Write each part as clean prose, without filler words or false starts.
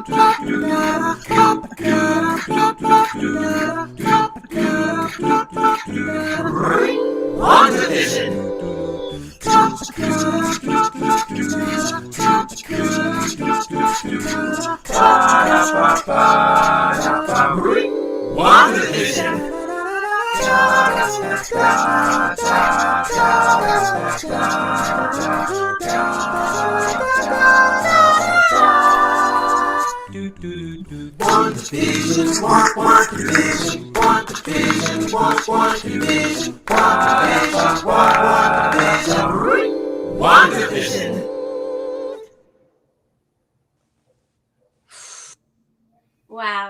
Wow,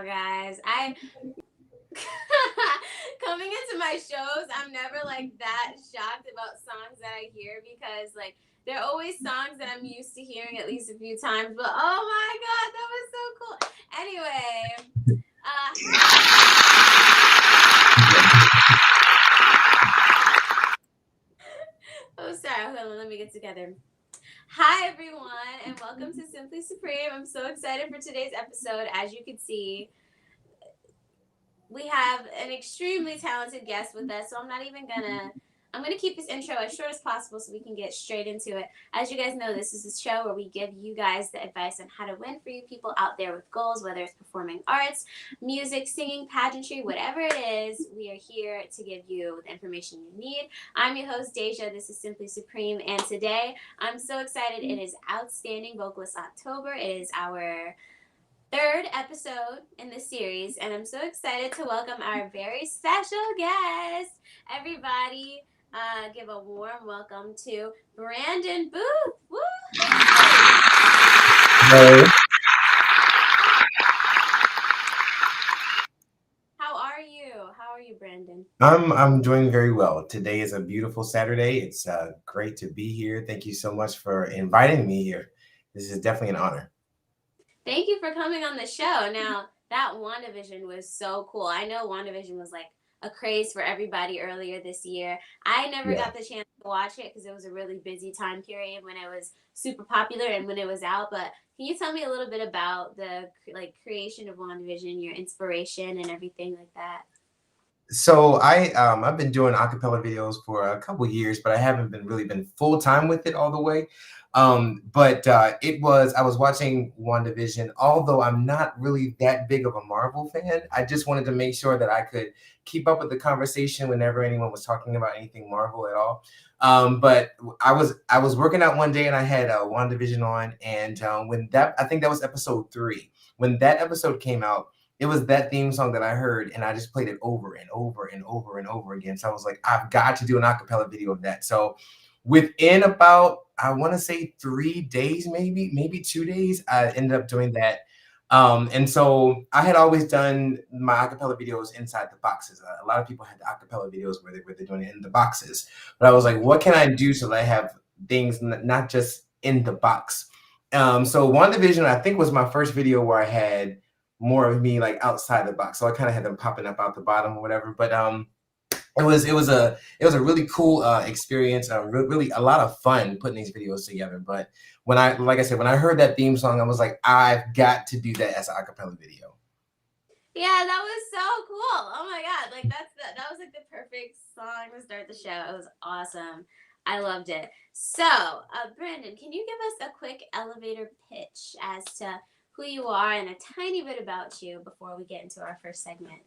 guys, coming into my shows, I'm never like that shocked about songs that I hear because like they're always songs that I'm used to hearing at least a few times. But oh my god, that was so cool. Anyway, oh sorry, hold on, let me get together. Hi everyone, and welcome to Simply Supreme. I'm so excited for today's episode. As you can see, we have an extremely talented guest with us, so I'm going to keep this intro as short as possible so we can get straight into it. As you guys know, this is a show where we give you guys the advice on how to win for you people out there with goals, whether it's performing arts, music, singing, pageantry, whatever it is. We are here to give you the information you need. I'm your host, Deja. This is Simply Supreme, and today I'm so excited. It is Outstanding Vocalist October. It is our third episode in this series, and I'm so excited to welcome our very special guest. Everybody, give a warm welcome to Brandon Booth. Woo! Hello. How are you? How are you, Brandon? I'm doing very well. Today is a beautiful Saturday. It's great to be here. Thank you so much for inviting me here. This is definitely an honor. Thank you for coming on the show. Now, that WandaVision was so cool. I know WandaVision was like a craze for everybody earlier this year. I never got the chance to watch it because it was a really busy time period when it was super popular and when it was out. But can you tell me a little bit about the creation of WandaVision, your inspiration and everything like that? So I've been doing acapella videos for a couple years, but I haven't been full time with it all the way. But I was watching WandaVision, although I'm not really that big of a Marvel fan. I just wanted to make sure that I could keep up with the conversation whenever anyone was talking about anything Marvel at all. But I was working out one day and I had WandaVision on, and I think that was episode 3. When that episode came out, it was that theme song that I heard, and I just played it over and over and over and over again. So I was like, I've got to do an acapella video of that. So within about, I want to say 3 days, maybe 2 days, I ended up doing that. And so I had always done my acapella videos inside the boxes. A lot of people had the acapella videos where they're doing it in the boxes. But I was like, what can I do so that I have things not just in the box? So WandaVision, I think, was my first video where I had more of me like outside the box. So I kind of had them popping up out the bottom or whatever. But it was a really cool experience. Really a lot of fun putting these videos together. But when I heard that theme song, I was like, I've got to do that as an acapella video. Yeah, that was so cool. Oh my god, like that was like the perfect song to start the show. It was awesome. I loved it. So, Brandon, can you give us a quick elevator pitch as to who you are and a tiny bit about you before we get into our first segment?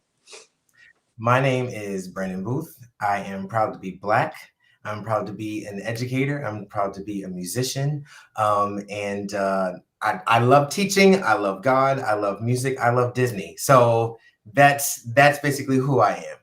My name is Brandon Booth. I am proud to be Black. I'm proud to be an educator. I'm proud to be a musician. And I love teaching. I love God. I love music. I love Disney. So that's basically who I am.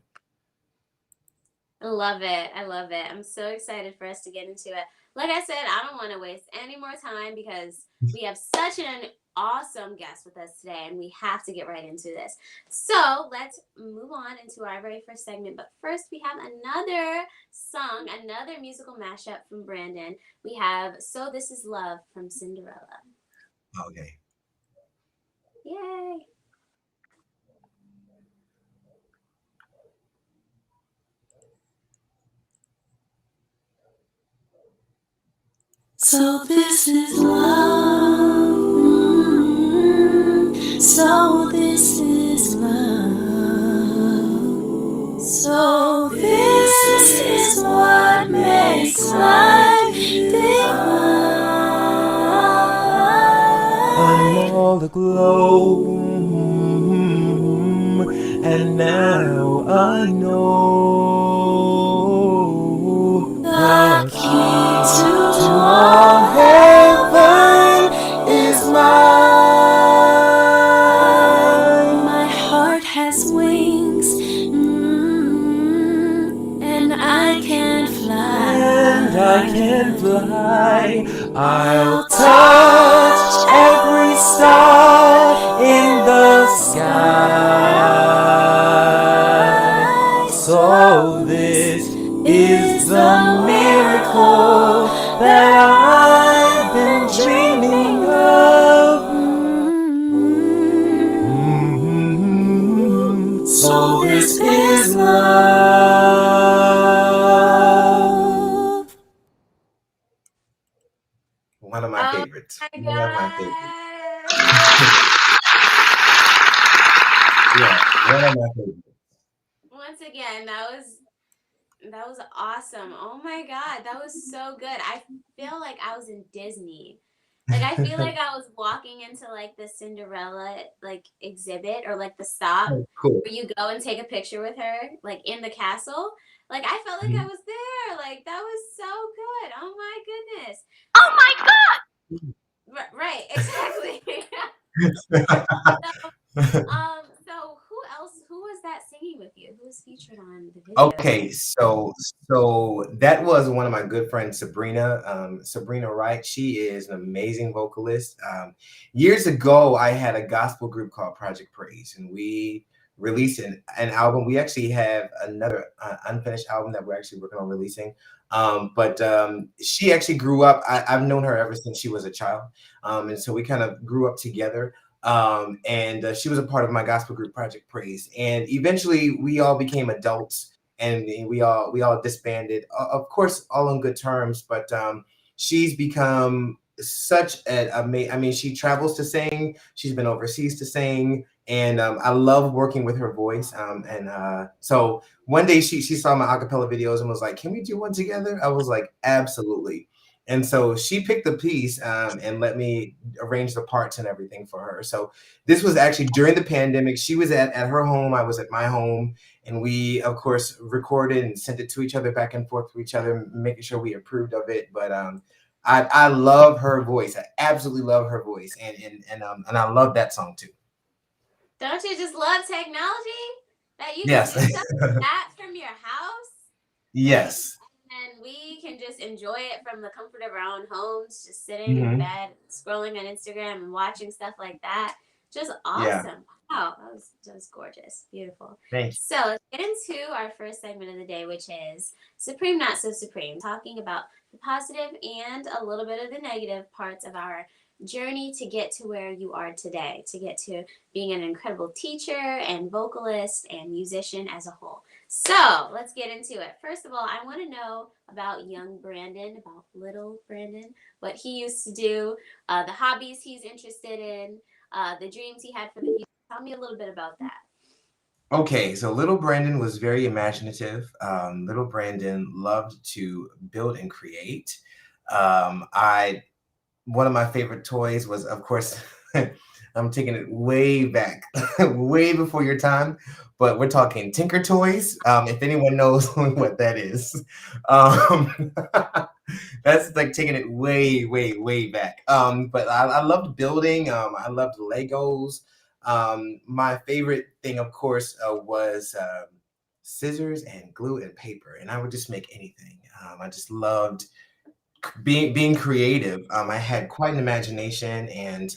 I love it. I love it. I'm so excited for us to get into it. Like I said, I don't want to waste any more time because we have such an awesome guest with us today and we have to get right into this. So let's move on into our very first segment. But first, we have another song, another musical mashup from Brandon. We have So This Is Love from Cinderella. Okay. Yay. So this is love. all aglow. And now I know the key to all heaven is mine. My heart has wings, and I can fly. And I can fly. I'll touch every star in the sky. So this is the miracle that I've been dreaming of. So this is love. One of my favorites. My One of my God. favorites. Yeah, one of my favorites. Once again, that was awesome. Oh my God, that was so good. I feel like I was in Disney. Like I feel like I was walking into like the Cinderella like exhibit or like the stop Cool. where you go and take a picture with her like in the castle. Like I felt like I was there. Like that was so good. Oh my goodness. Oh my God! Right, exactly. So who else? Who was that singing with you? Who was featured on the video? Okay, so that was one of my good friends, Sabrina. Sabrina Wright. She is an amazing vocalist. Years ago, I had a gospel group called Project Praise, and we released an album. We actually have another unfinished album that we're actually working on releasing. But she actually grew up. I've known her ever since she was a child, and so we kind of grew up together. And she was a part of my gospel group Project Praise, and eventually we all became adults, and we all disbanded, of course all on good terms, but she's become such I mean, she travels to sing, she's been overseas to sing, and I love working with her voice, and so one day she saw my acapella videos and was like, can we do one together? I was like, absolutely. And so she picked the piece and let me arrange the parts and everything for her. So this was actually during the pandemic. She was at her home. I was at my home. And we, of course, recorded and sent it to each other, back and forth to each other, making sure we approved of it. But I love her voice. I absolutely love her voice. And I love that song, too. Don't you just love technology? That you can Yes. do stuff like that from your house? Yes. And we can just enjoy it from the comfort of our own homes, just sitting in bed, scrolling on Instagram and watching stuff like that. Just awesome. Yeah. Wow, that was gorgeous. Beautiful. Thanks. So let's get into our first segment of the day, which is Supreme, Not So Supreme, talking about the positive and a little bit of the negative parts of our journey to get to where you are today, to get to being an incredible teacher and vocalist and musician as a whole. So let's get into it. First of all, I want to know about young Brandon, about little Brandon, what he used to do, the hobbies he's interested in, the dreams he had for the future. Tell me a little bit about that. Okay, so little Brandon was very imaginative. Little Brandon loved to build and create. One of my favorite toys was, of course, I'm taking it way back, way before your time, but we're talking Tinker Toys. If anyone knows what that is, that's like taking it way, way, way back. But I loved building. I loved Legos. My favorite thing, of course, was scissors and glue and paper, and I would just make anything. I just loved being creative. I had quite an imagination, and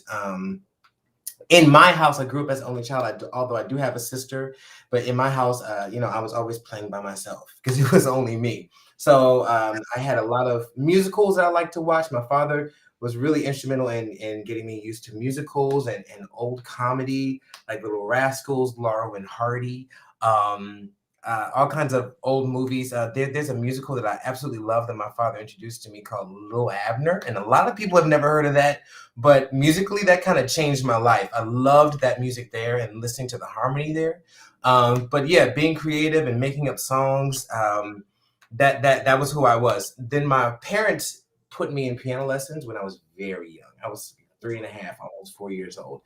in my house, I grew up as an only child. Although I do have a sister, but in my house, I was always playing by myself because it was only me. So I had a lot of musicals that I like to watch. My father was really instrumental in getting me used to musicals and old comedy, like Little Rascals, Laurel and Hardy. All kinds of old movies. There's a musical that I absolutely love that my father introduced to me called Lil Abner, and a lot of people have never heard of that, but musically that kind of changed my life. I loved that music there and listening to the harmony there. But yeah, being creative and making up songs, that was who I was. Then my parents put me in piano lessons when I was very young. I was 3.5, almost 4 years old.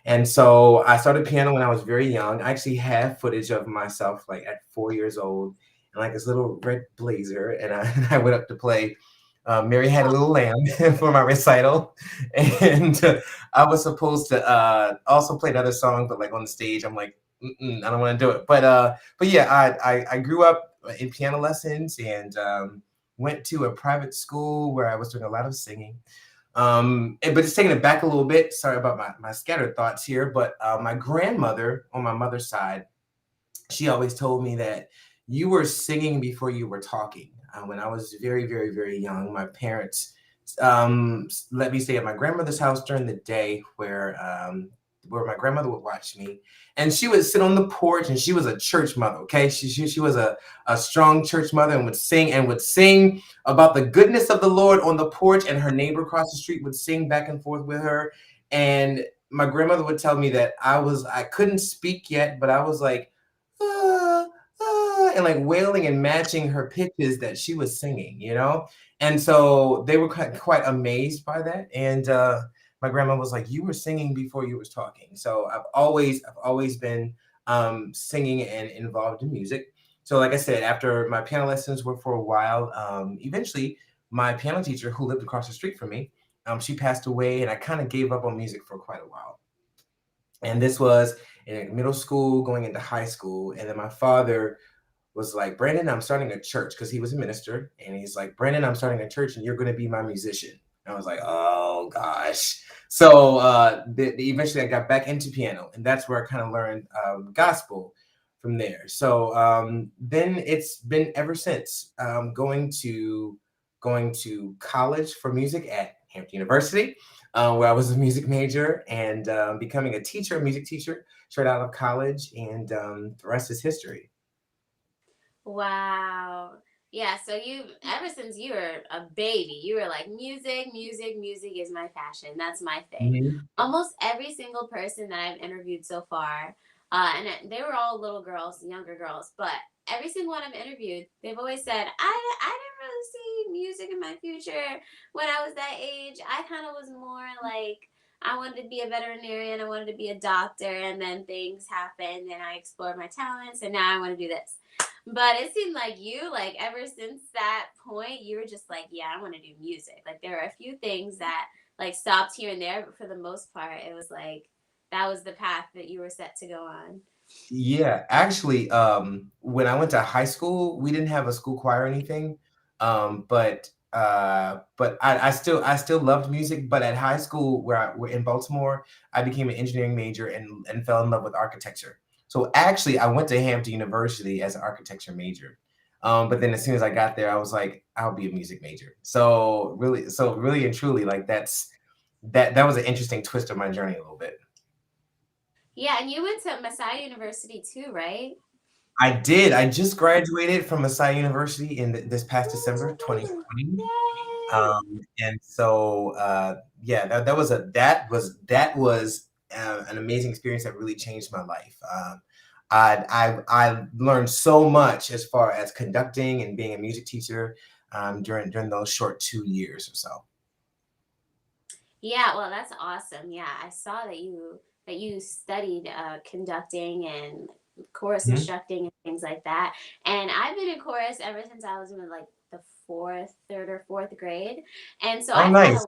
And so I started piano when I was very young. I actually have footage of myself like at 4 years old and like this little red blazer. And I, and I went up to play Mary Had a Little Lamb for my recital. And I was supposed to also play another song, but like on the stage, I'm like, I don't want to do it. But yeah, I grew up in piano lessons and went to a private school where I was doing a lot of singing. But just taking it back a little bit, sorry about my scattered thoughts here, but my grandmother on my mother's side, she always told me that you were singing before you were talking. When I was very, very, very young, my parents let me stay at my grandmother's house during the day where my grandmother would watch me. And she would sit on the porch and she was a church mother, okay? She was a strong church mother and would sing about the goodness of the Lord on the porch, and her neighbor across the street would sing back and forth with her. And my grandmother would tell me that I couldn't speak yet, but I was like, "Ah, ah," and like wailing and matching her pitches that she was singing, you know? And so they were quite amazed by that. And my grandma was like, "You were singing before you was talking." So I've always been singing and involved in music. So like I said, after my piano lessons were for a while, eventually my piano teacher who lived across the street from me, she passed away, and I kind of gave up on music for quite a while. And this was in middle school, going into high school, and then my father was like, "Brandon, I'm starting a church," because he was a minister, and he's like, "Brandon, I'm starting a church, and you're going to be my musician." And I was like, "Oh gosh." So eventually, I got back into piano, and that's where I kind of learned gospel from there. So then it's been ever since going to college for music at Hampton University, where I was a music major, and becoming a teacher, a music teacher, straight out of college, and the rest is history. Wow. Yeah, so you ever since you were a baby, you were like music, music, music is my passion. That's my thing. Mhm. Almost every single person that I've interviewed so far, they were all little girls, younger girls, but every single one I've interviewed, they've always said, I didn't really see music in my future when I was that age. I kind of was more like I wanted to be a veterinarian, I wanted to be a doctor, and then things happened and I explored my talents and now I want to do this. But it seemed like you, like ever since that point, you were just like, yeah, I want to do music. Like there are a few things that like stopped here and there, but for the most part, it was like that was the path that you were set to go on. Yeah, actually, when I went to high school, we didn't have a school choir or anything. But I still loved music. But at high school, where in Baltimore, I became an engineering major and fell in love with architecture. So actually, I went to Hampton University as an architecture major. But then as soon as I got there, I was like, I'll be a music major. So really and truly, like that was an interesting twist of my journey a little bit. Yeah, and you went to Messiah University too, right? I did. I just graduated from Messiah University in this past December, 2020. Yay! And so, yeah, that was an amazing experience that really changed my life. I learned so much as far as conducting and being a music teacher during those short 2 years or so. Yeah, well, that's awesome. Yeah, I saw that you studied conducting and chorus Mhm. instructing and things like that. And I've been in chorus ever since I was in like the third or fourth grade. And so Oh, nice.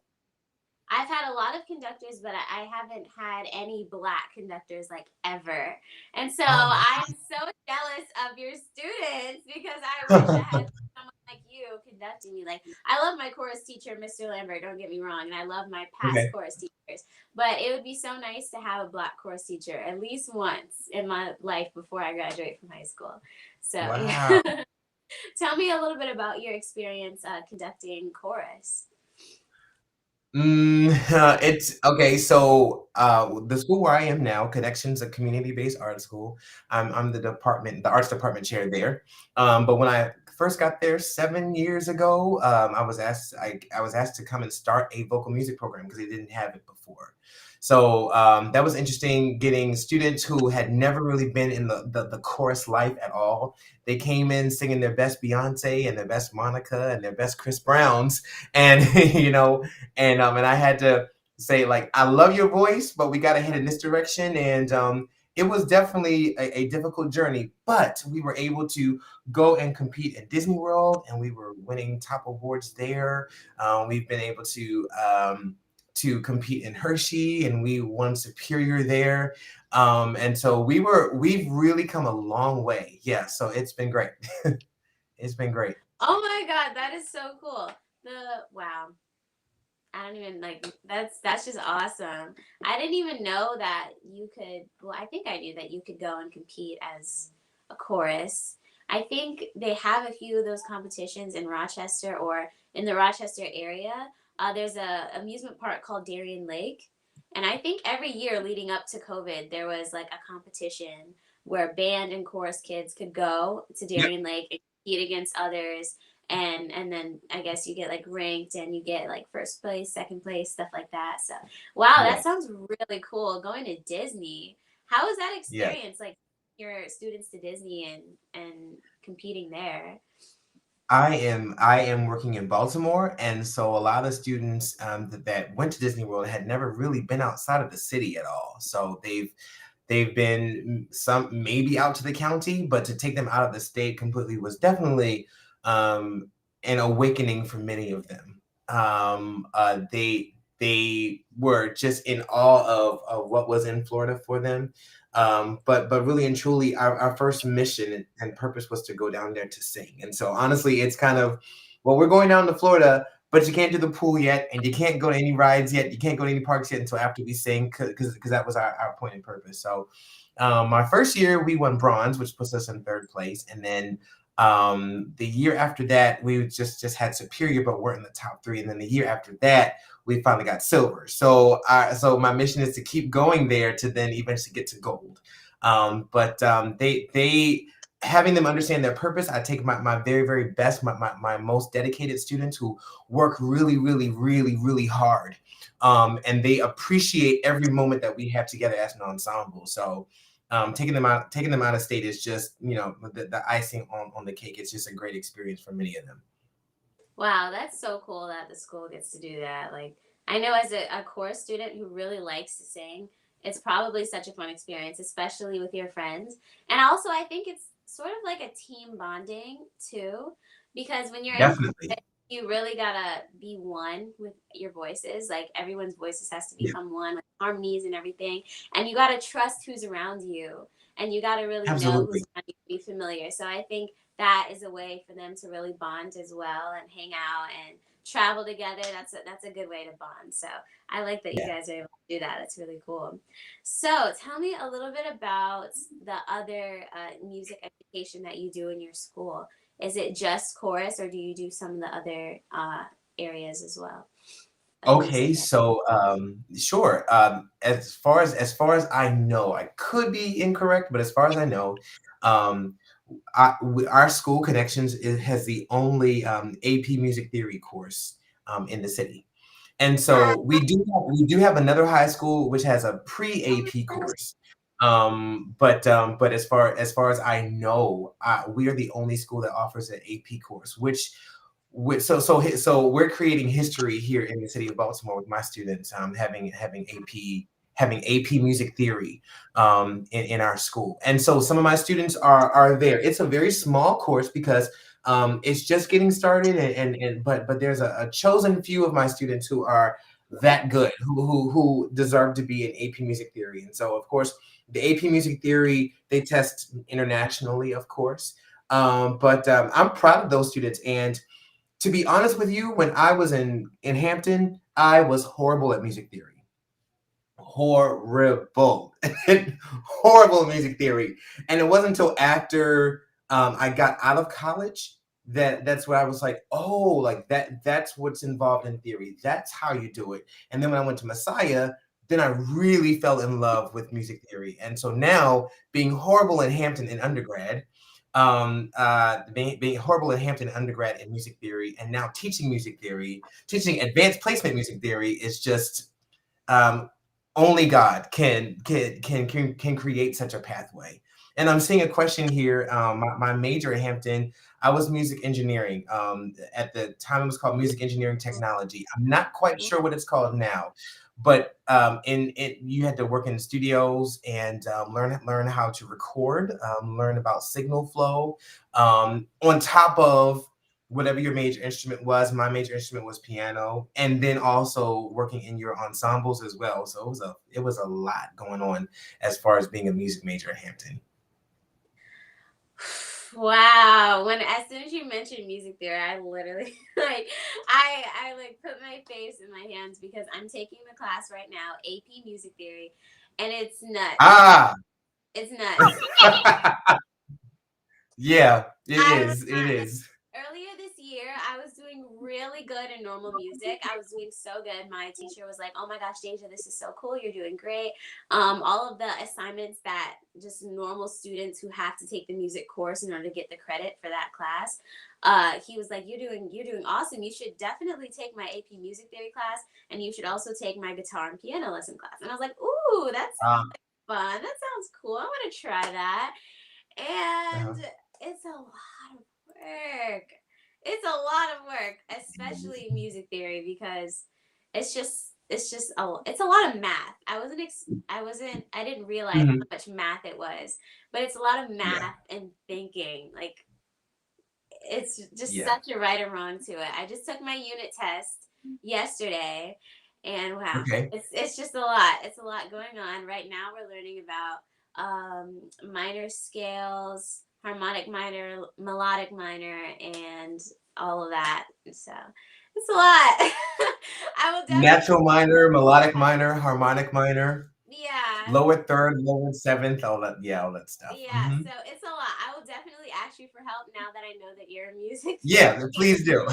I've had a lot of conductors, but I haven't had any black conductors like ever. And so Oh, I'm so jealous of your students because I wish I had someone like you conducting me. Like I love my chorus teacher, Mr. Lambert, don't get me wrong, and I love my past okay. chorus teachers. But it would be so nice to have a black chorus teacher at least once in my life before I graduate from high school. So Wow. yeah. Tell me a little bit about your experience conducting chorus. It's okay. So, the school where I am now, Connections, a community-based art school. I'm the arts department chair there. But when I first got there 7 years ago, I was asked to come and start a vocal music program because they didn't have it before. So that was interesting. Getting students who had never really been in the chorus life at all. They came in singing their best Beyonce and their best Monica and their best Chris Browns, and you know, and I had to say like, I love your voice, but we got to head in this direction. And it was definitely a difficult journey, but we were able to go and compete at Disney World, and we were winning top awards there. We've been able to compete in Hershey, and we won Superior there. And so we've really come a long way. Yeah, so it's been great. It's been great. Oh my God, that is so cool. Wow. I don't even like that's just awesome. I didn't even know that you could, well, I think I knew that you could go and compete as a chorus. I think they have a few of those competitions in Rochester or in the Rochester area. There's a amusement park called Darien Lake, and I think every year leading up to COVID, there was like a competition where band and chorus kids could go to Yep. Darien Lake and compete against others, and then I guess you get like ranked and you get like first place, second place, stuff like that. So wow, that Right. sounds really cool. Going to Disney. How was that Yeah. experience? Like your students to Disney and competing there. I am working in Baltimore, and so a lot of students that went to Disney World had never really been outside of the city at all. So they've been some maybe out to the county, but to take them out of the state completely was definitely um, an awakening for many of them. They were just in awe of what was in Florida for them. But really and truly, our first mission and purpose was to go down there to sing. And so honestly, it's kind of, well, we're going down to Florida, but you can't do the pool yet, and you can't go to any rides yet. You can't go to any parks yet until after we sing, because that was our point and purpose. So my first year we won bronze, which puts us in third place, and then the year after that we just had Superior, but weren't in the top three. And then the year after that we finally got silver. So my mission is to keep going there to then eventually get to gold. But they having them understand their purpose. I take my very, very best, my most dedicated students who work really, really, really, really hard. And they appreciate every moment that we have together as an ensemble. So taking them out of state is just, the icing on the cake. It's just a great experience for many of them. Wow, that's so cool that the school gets to do that. Like, I know as a core student who really likes to sing, it's probably such a fun experience, especially with your friends. And also, I think it's sort of like a team bonding too, because when you're in Definitely. chorus, you really gotta be one with your voices. Like, everyone's voices has to Yeah, become one with harmonies and everything. And you gotta trust who's around you, and you gotta really know who's absolutely. around you to be familiar. So I think that is a way for them to really bond as well and hang out and travel together. That's a good way to bond. So I like that you Yeah. guys are able to do that. That's really cool. So tell me a little bit about the other music education that you do in your school. Is it just chorus, or do you do some of the other areas as well of Okay, music? so sure. As far as I know, I could be incorrect, but as far as I know, um, our school connections has the only AP Music Theory course in the city. And so we do have another high school which has a pre-AP course. But as far as I know, we are the only school that offers an AP course, so we're creating history here in the city of Baltimore with my students having AP Music Theory in our school. And so some of my students are there. It's a very small course because it's just getting started, but there's a chosen few of my students who are that good, who deserve to be in AP Music Theory. And so of course the AP Music Theory, they test internationally, of course. But I'm proud of those students. And to be honest with you, when I was in Hampton, I was horrible at music theory. Horrible. Horrible music theory. And it wasn't until after I got out of college that's where I was like, oh, like that's what's involved in theory. That's how you do it. And then when I went to Messiah, then I really fell in love with music theory. And so now, being horrible in Hampton in undergrad, being horrible in Hampton undergrad in music theory, and now teaching music theory, teaching advanced placement music theory is just um, only God can create such a pathway. And I'm seeing a question here. My major at Hampton, I was music engineering. At the time, it was called music engineering technology. I'm not quite sure what it's called now, but in it you had to work in studios and learn how to record, learn about signal flow, on top of whatever your major instrument was. My major instrument was piano, and then also working in your ensembles as well. So it was a lot going on as far as being a music major at Hampton. Wow. When as soon as you mentioned music theory, I literally I like put my face in my hands because I'm taking the class right now, AP Music Theory, and it's nuts. Ah, It's nuts. yeah, it I was is. It not is. earlier this year. I was doing really good in normal music. I was doing so good. My teacher was like, "Oh my gosh, Deja, this is so cool. You're doing great." All of the assignments that just normal students who have to take the music course in order to get the credit for that class. He was like, "You're doing awesome. You should definitely take my AP Music Theory class, and you should also take my guitar and piano lesson class." And I was like, "Ooh, that Uh, sounds like fun. That sounds cool. I want to try that." uh, And it's a lot of work. It's a lot of work, especially music theory, because it's a lot of math. I didn't realize mhm, how much math it was, but it's a lot of yeah, math and thinking. Like it's just yeah. such a right or wrong to it. I just took my unit test yesterday, and wow, Okay. it's just a lot. It's a lot going on right now. We're learning about minor scales, harmonic minor, melodic minor, and all of that. So it's a lot. I will definitely. Natural minor, melodic minor, harmonic minor, Yeah, lower third, lower seventh, all that. Yeah, all that stuff. yeah. So it's a lot. I will definitely ask you for help now that I know that you're a music Yeah, please do.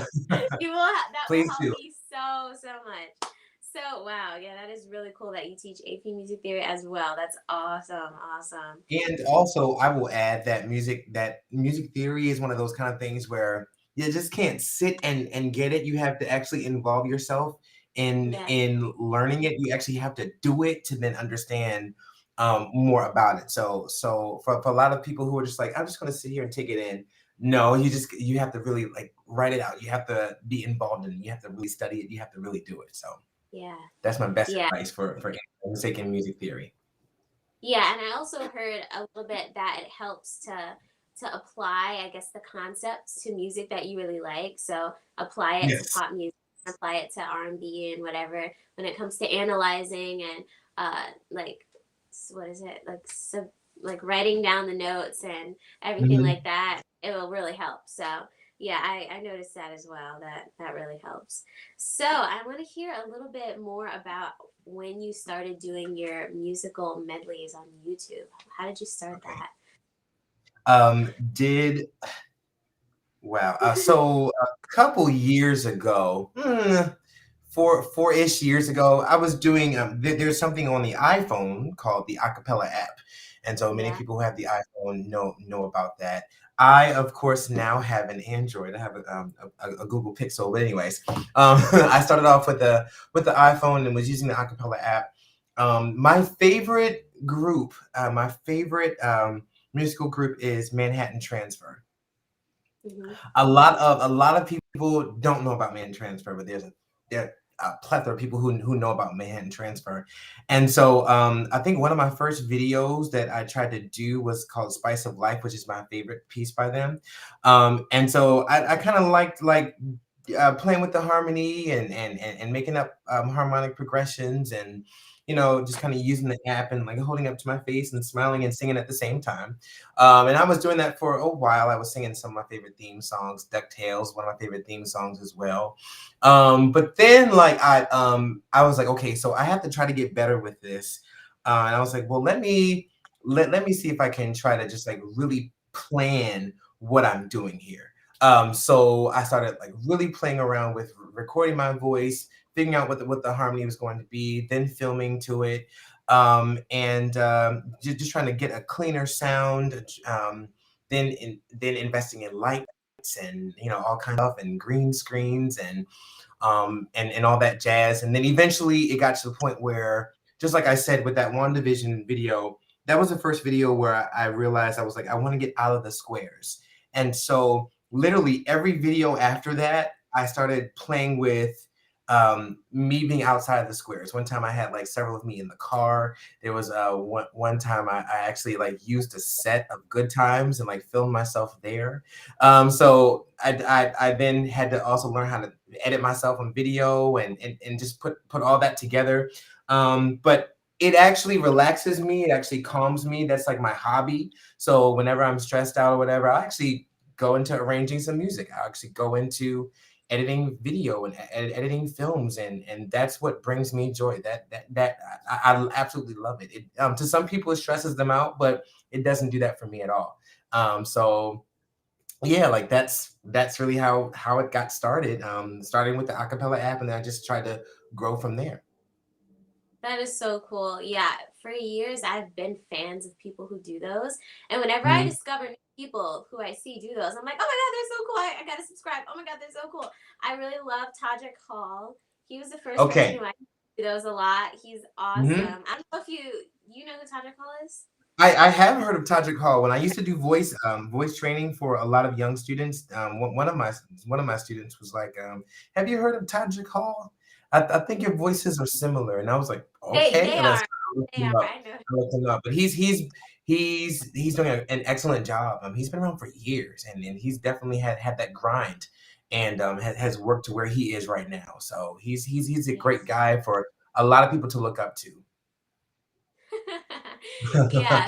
you will that will Please help do. me so much. So wow, yeah, that is really cool that you teach AP music theory as well. That's awesome, awesome. And also, I will add that music theory is one of those kind of things where you just can't sit and get it. You have to actually involve yourself Yeah, in learning it. You actually have to do it to then understand more about it. So for a lot of people who are just like, I'm just going to sit here and take it in. No, you have to really like write it out. You have to be involved in it. You have to really study it. You have to really do it. So yeah, that's my best yeah, advice for anyone taking music theory. yeah. And I also heard a little bit that it helps to apply, I guess, the concepts to music that you really like. So apply it to Yes. pop music, apply it to R&B and whatever. When it comes to analyzing and like what is it like writing down the notes and everything Mhm. like that, it will really help. So yeah, I noticed that as well. That really helps. So I want to hear a little bit more about when you started doing your musical medleys on YouTube. How did you start Okay. Did Wow. So a couple years ago, 4-ish years ago, I was doing. There's something on the iPhone called the Acapella app, and so many Yeah. people who have the iPhone know about that. I, of course, now have an Android. I have a Google Pixel. But anyways, I started off with the iPhone and was using the Acapella app. My favorite group, my favorite musical group is Manhattan Transfer. Hmm. A lot of people don't know about Manhattan Transfer, but there a plethora of people who know about Manhattan Transfer. And so I think one of my first videos that I tried to do was called Spice of Life, which is my favorite piece by them. And so I kind of liked like playing with the harmony and making up harmonic progressions, and just kind of using the app and like holding up to my face and smiling and singing at the same time. And I was doing that for a while. I was singing some of my favorite theme songs. DuckTales, one of my favorite theme songs as well. But then like I was like, okay, so I have to try to get better with this. And I was like, well, let me see if I can try to just like really plan what I'm doing here. So I started like really playing around with recording my voice, figuring out what the harmony was going to be, then filming to it, and just trying to get a cleaner sound. Then investing in lights and all kinds of stuff and green screens and all that jazz. And then eventually it got to the point where, just like I said with that WandaVision video, that was the first video where I realized I was like, I want to get out of the squares. And so literally every video after that, I started playing with me being outside of the squares. One time I had like several of me in the car. There was one time I actually like used a set of Good Times and like filmed myself there. So I then had to also learn how to edit myself on video and just put all that together. But it actually relaxes me. It actually calms me. That's like my hobby. So whenever I'm stressed out or whatever, I actually go into arranging some music. I actually go into editing video and editing films, and that's what brings me joy. I absolutely love it. To some people it stresses them out, but it doesn't do that for me at all. So yeah, like that's really how it got started. Starting with the acapella app, and then I just tried to grow from there. That is so cool. Yeah, for years I've been fans of people who do those. And whenever I Mhm. discover new people who I see do those, I'm like, oh my God, they're so cool. I gotta subscribe. Oh my God, they're so cool. I really love Todrick Hall. He was the first person Okay. who I do those a lot. He's Mhm. awesome. I don't know if you know who Todrick Hall is? I have heard of Todrick Hall. When I used to do voice training for a lot of young students, one of my students was like, "Have you heard of Todrick Hall? I think your voices are similar." And I was like, They "Okay." they And I are. looked They him are. up. I know. I looked him up, but he's doing an excellent job. He's been around for years, and he's definitely had that grind, and has worked to where he is right now. So he's a great Yes. guy for a lot of people to look up to. Yeah.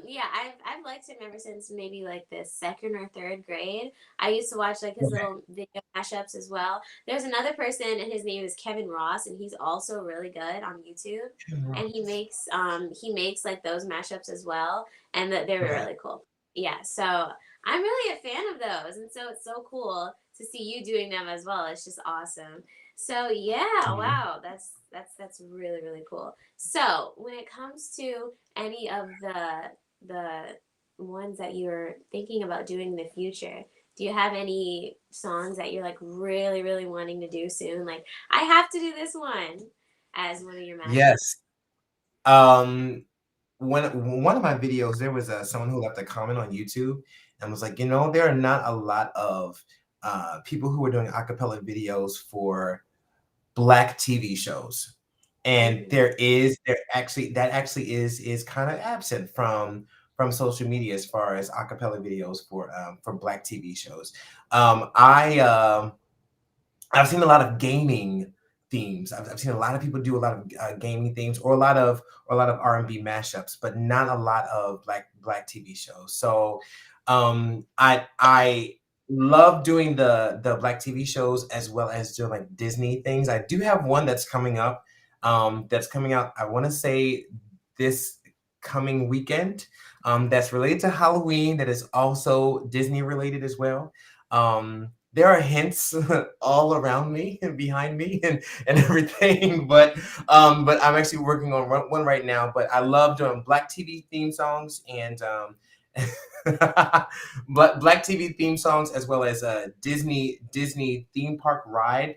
Yeah, I've liked him ever since maybe like the second or third grade. I used to watch like his Okay. little video mashups as well. There's another person and his name is Kevin Ross and he's also really good on YouTube. And he makes like those mashups as well and that they're Okay. really cool. Yeah, so I'm really a fan of those and so it's so cool to see you doing them as well. It's just awesome. So yeah, Mhm. wow, that's really really cool. So when it comes to any of the ones that you're thinking about doing in the future, do you have any songs that you're like really really wanting to do soon? Like I have to do this one as one of your mashups. Yes. Um, one of my videos, there was someone who left a comment on YouTube and was like, there are not a lot of people who are doing acapella videos for Black TV shows, and Mm-hmm. that actually is kind of absent from social media as far as acapella videos for Black TV shows. I've seen a lot of gaming themes. I've seen a lot of people do a lot of gaming themes, or a lot of R&B mashups, but not a lot of black TV shows. So I love doing the black TV shows as well as doing like Disney things. I do have one that's coming up. That's coming out. I want to say this coming weekend. That's related to Halloween. That is also Disney related as well. There are hints all around me and behind me and everything, but I'm actually working on one right now. But I love doing Black TV theme songs and Black TV theme songs, as well as Disney theme park ride,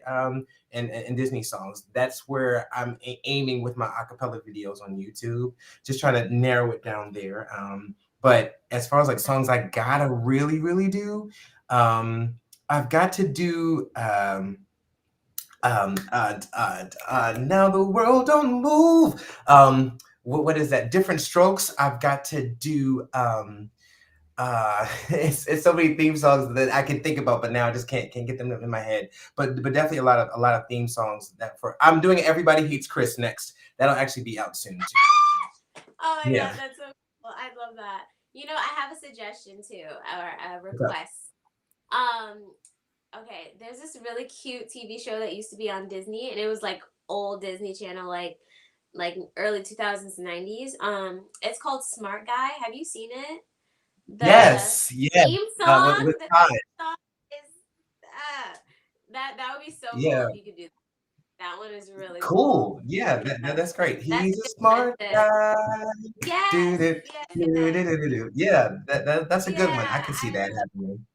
and Disney songs. That's where I'm aiming with my acapella videos on YouTube. Just trying to narrow it down there. But as far as like songs I gotta really really do, I've got to do now the world don't move. What is that? Different strokes. I've got to do it's so many theme songs that I can think about, but now I just can't get them in my head. But definitely a lot of theme songs that for I'm doing Everybody Hates Chris next. That'll actually be out soon too. Oh my Yeah. god, that's so cool. I love that. You know, I have a suggestion too, or a Okay. request. Okay, there's this really cute TV show that used to be on Disney, and it was like old Disney Channel, like early 2000s, 90s. It's called Smart Guy. Have you seen it? The Yes. Yeah. theme With song, the Ty. theme song is that would be so cool Yeah. if you could do that. That one is really cool. Cool. Yeah. Because That's great. that's He's a just smart something. guy. Yes, Do do yes, do yes. do do do. Yeah. That's a Yeah, good one. I can see I that happening.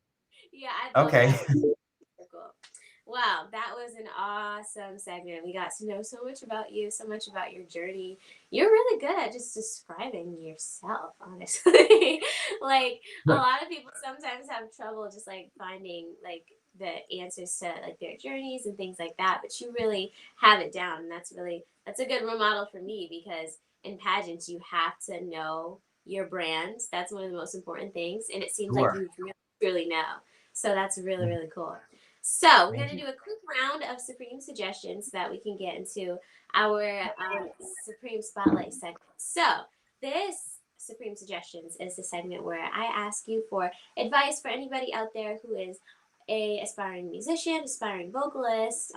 yeah, I love Okay. that one. So cool. Wow, that was an awesome segment. We got to know so much about you, so much about your journey. You're really good at just describing yourself, honestly. Like a lot of people sometimes have trouble just like finding like the answers to like their journeys and things like that, but you really have it down, and that's a good role model for me because in pageants you have to know your brand. That's one of the most important things, and it seems like Sure. you really truly know. So that's really Mhm. really cool. So we're Thank gonna you. do a quick round of Supreme suggestions so that we can get into our Supreme Spotlight segment. So this Supreme Suggestions is the segment where I ask you for advice for anybody out there who is a aspiring musician, aspiring vocalist,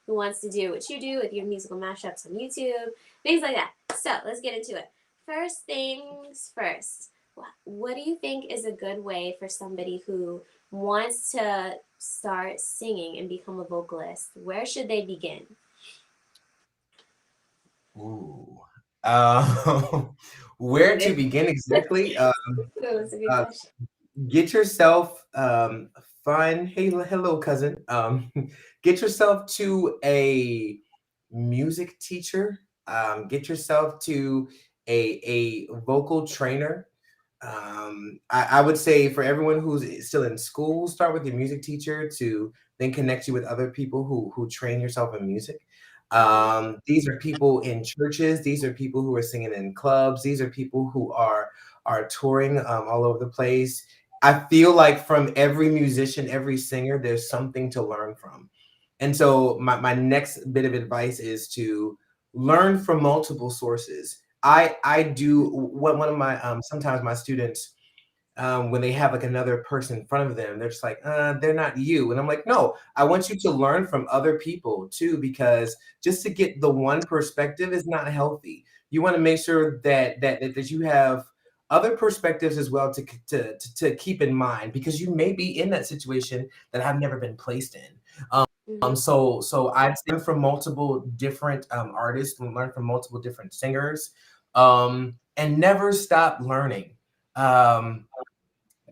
who wants to do what you do with your musical mashups on YouTube, things like that. So let's get into it. First things first. What do you think is a good way for somebody who wants to start singing and become a vocalist? Where should they begin? Ooh. Um, where to begin exactly? That's a good Uh, question. get yourself fun. Hey, hello, cousin. Get yourself to a music teacher. Get yourself to a vocal trainer. I would say for everyone who's still in school, start with your music teacher to then connect you with other people who train yourself in music. Mm-hmm. These are people in churches. These are people who are singing in clubs. These are people who are touring all over the place. I feel like from every musician, every singer, there's something to learn from. And so my next bit of advice is to learn from multiple sources. I do one of my sometimes my students when they have like another person in front of them, they're just like, they're not you. And I'm like, no, I want you to learn from other people too, because just to get the one perspective is not healthy. You want to make sure that you have other perspectives as well to keep in mind because you may be in that situation that I've never been placed in. Mm-hmm. So I'd say learn from multiple different artists and learn from multiple different singers, and never stop learning. Um,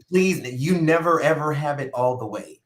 Please, you never ever have it all the way,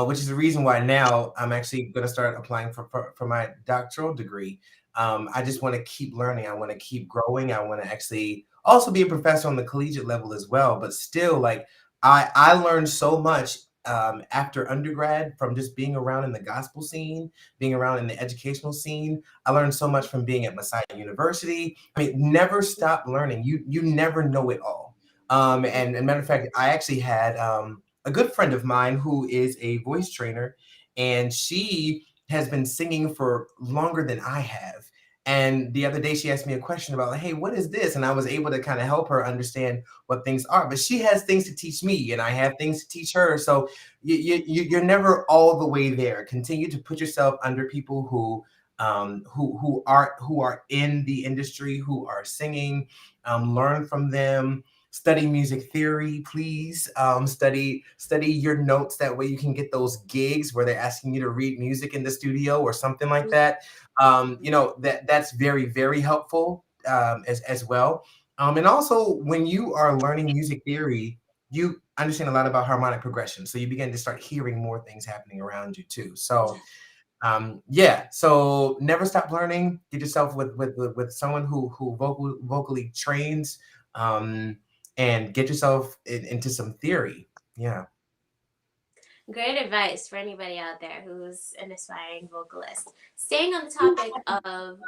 which is the reason why now I'm actually going to start applying for my doctoral degree. I just want to keep learning. I want to keep growing. I want to actually also be a professor on the collegiate level as well. But still, like I learned so much after undergrad from just being around in the gospel scene, being around in the educational scene. I learned so much from being at Messiah University. I mean, never stop learning. You never know it all. And matter of fact, I actually had a good friend of mine who is a voice trainer, and she has been singing for longer than I have. And the other day, she asked me a question about, like, hey, what is this? And I was able to kind of help her understand what things are. But she has things to teach me, and I have things to teach her. So you're never all the way there. Continue to put yourself under people who are in the industry, who are singing. Learn from them, study music theory, please. Study your notes, that way you can get those gigs where they're asking you to read music in the studio or something like that. That's very very helpful, as well. And also when you are learning music theory, you understand a lot about harmonic progression, so you begin to start hearing more things happening around you too. So yeah, so never stop learning. Get yourself with someone who vocally trains, um, and get yourself into some theory. Yeah. Great advice for anybody out there who's an aspiring vocalist. Staying on the topic of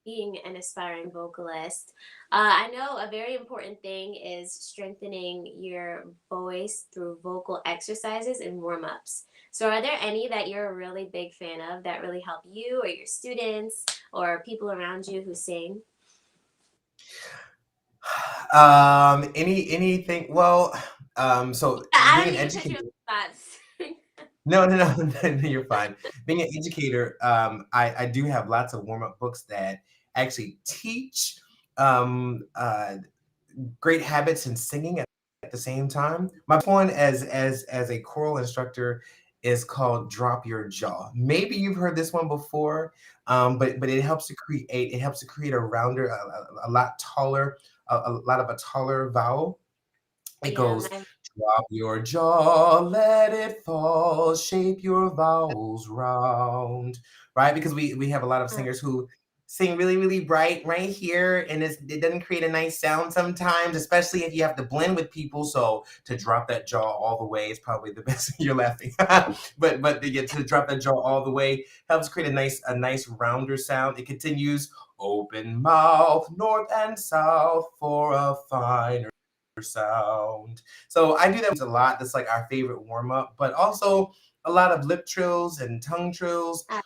being an aspiring vocalist, I know a very important thing is strengthening your voice through vocal exercises and warm ups. So, are there any that you're a really big fan of that really help you or your students or people around you who sing? Anything. Well, so I being don't an mean to put you educator. on the spot. No, no, no, no, you're fine. Being an educator, I do have lots of warm up books that actually teach um, uh, great habits in singing at the same time. My one as a choral instructor is called Drop Your Jaw. Maybe you've heard this one before, but it helps to create a rounder, a lot taller, a lot of a taller vowel. It Yeah, goes, drop your jaw, let it fall, shape your vowels round, right? Because we have a lot of uh, singers who sing really, really bright right here, and it doesn't create a nice sound sometimes, especially if you have to blend with people. So to drop that jaw all the way is probably the best. You're laughing, but to get to drop that jaw all the way helps create a nice rounder sound. It continues open mouth, north and south for a finer sound. So I do that a lot. That's like our favorite warm up, but also a lot of lip trills and tongue trills, Uh,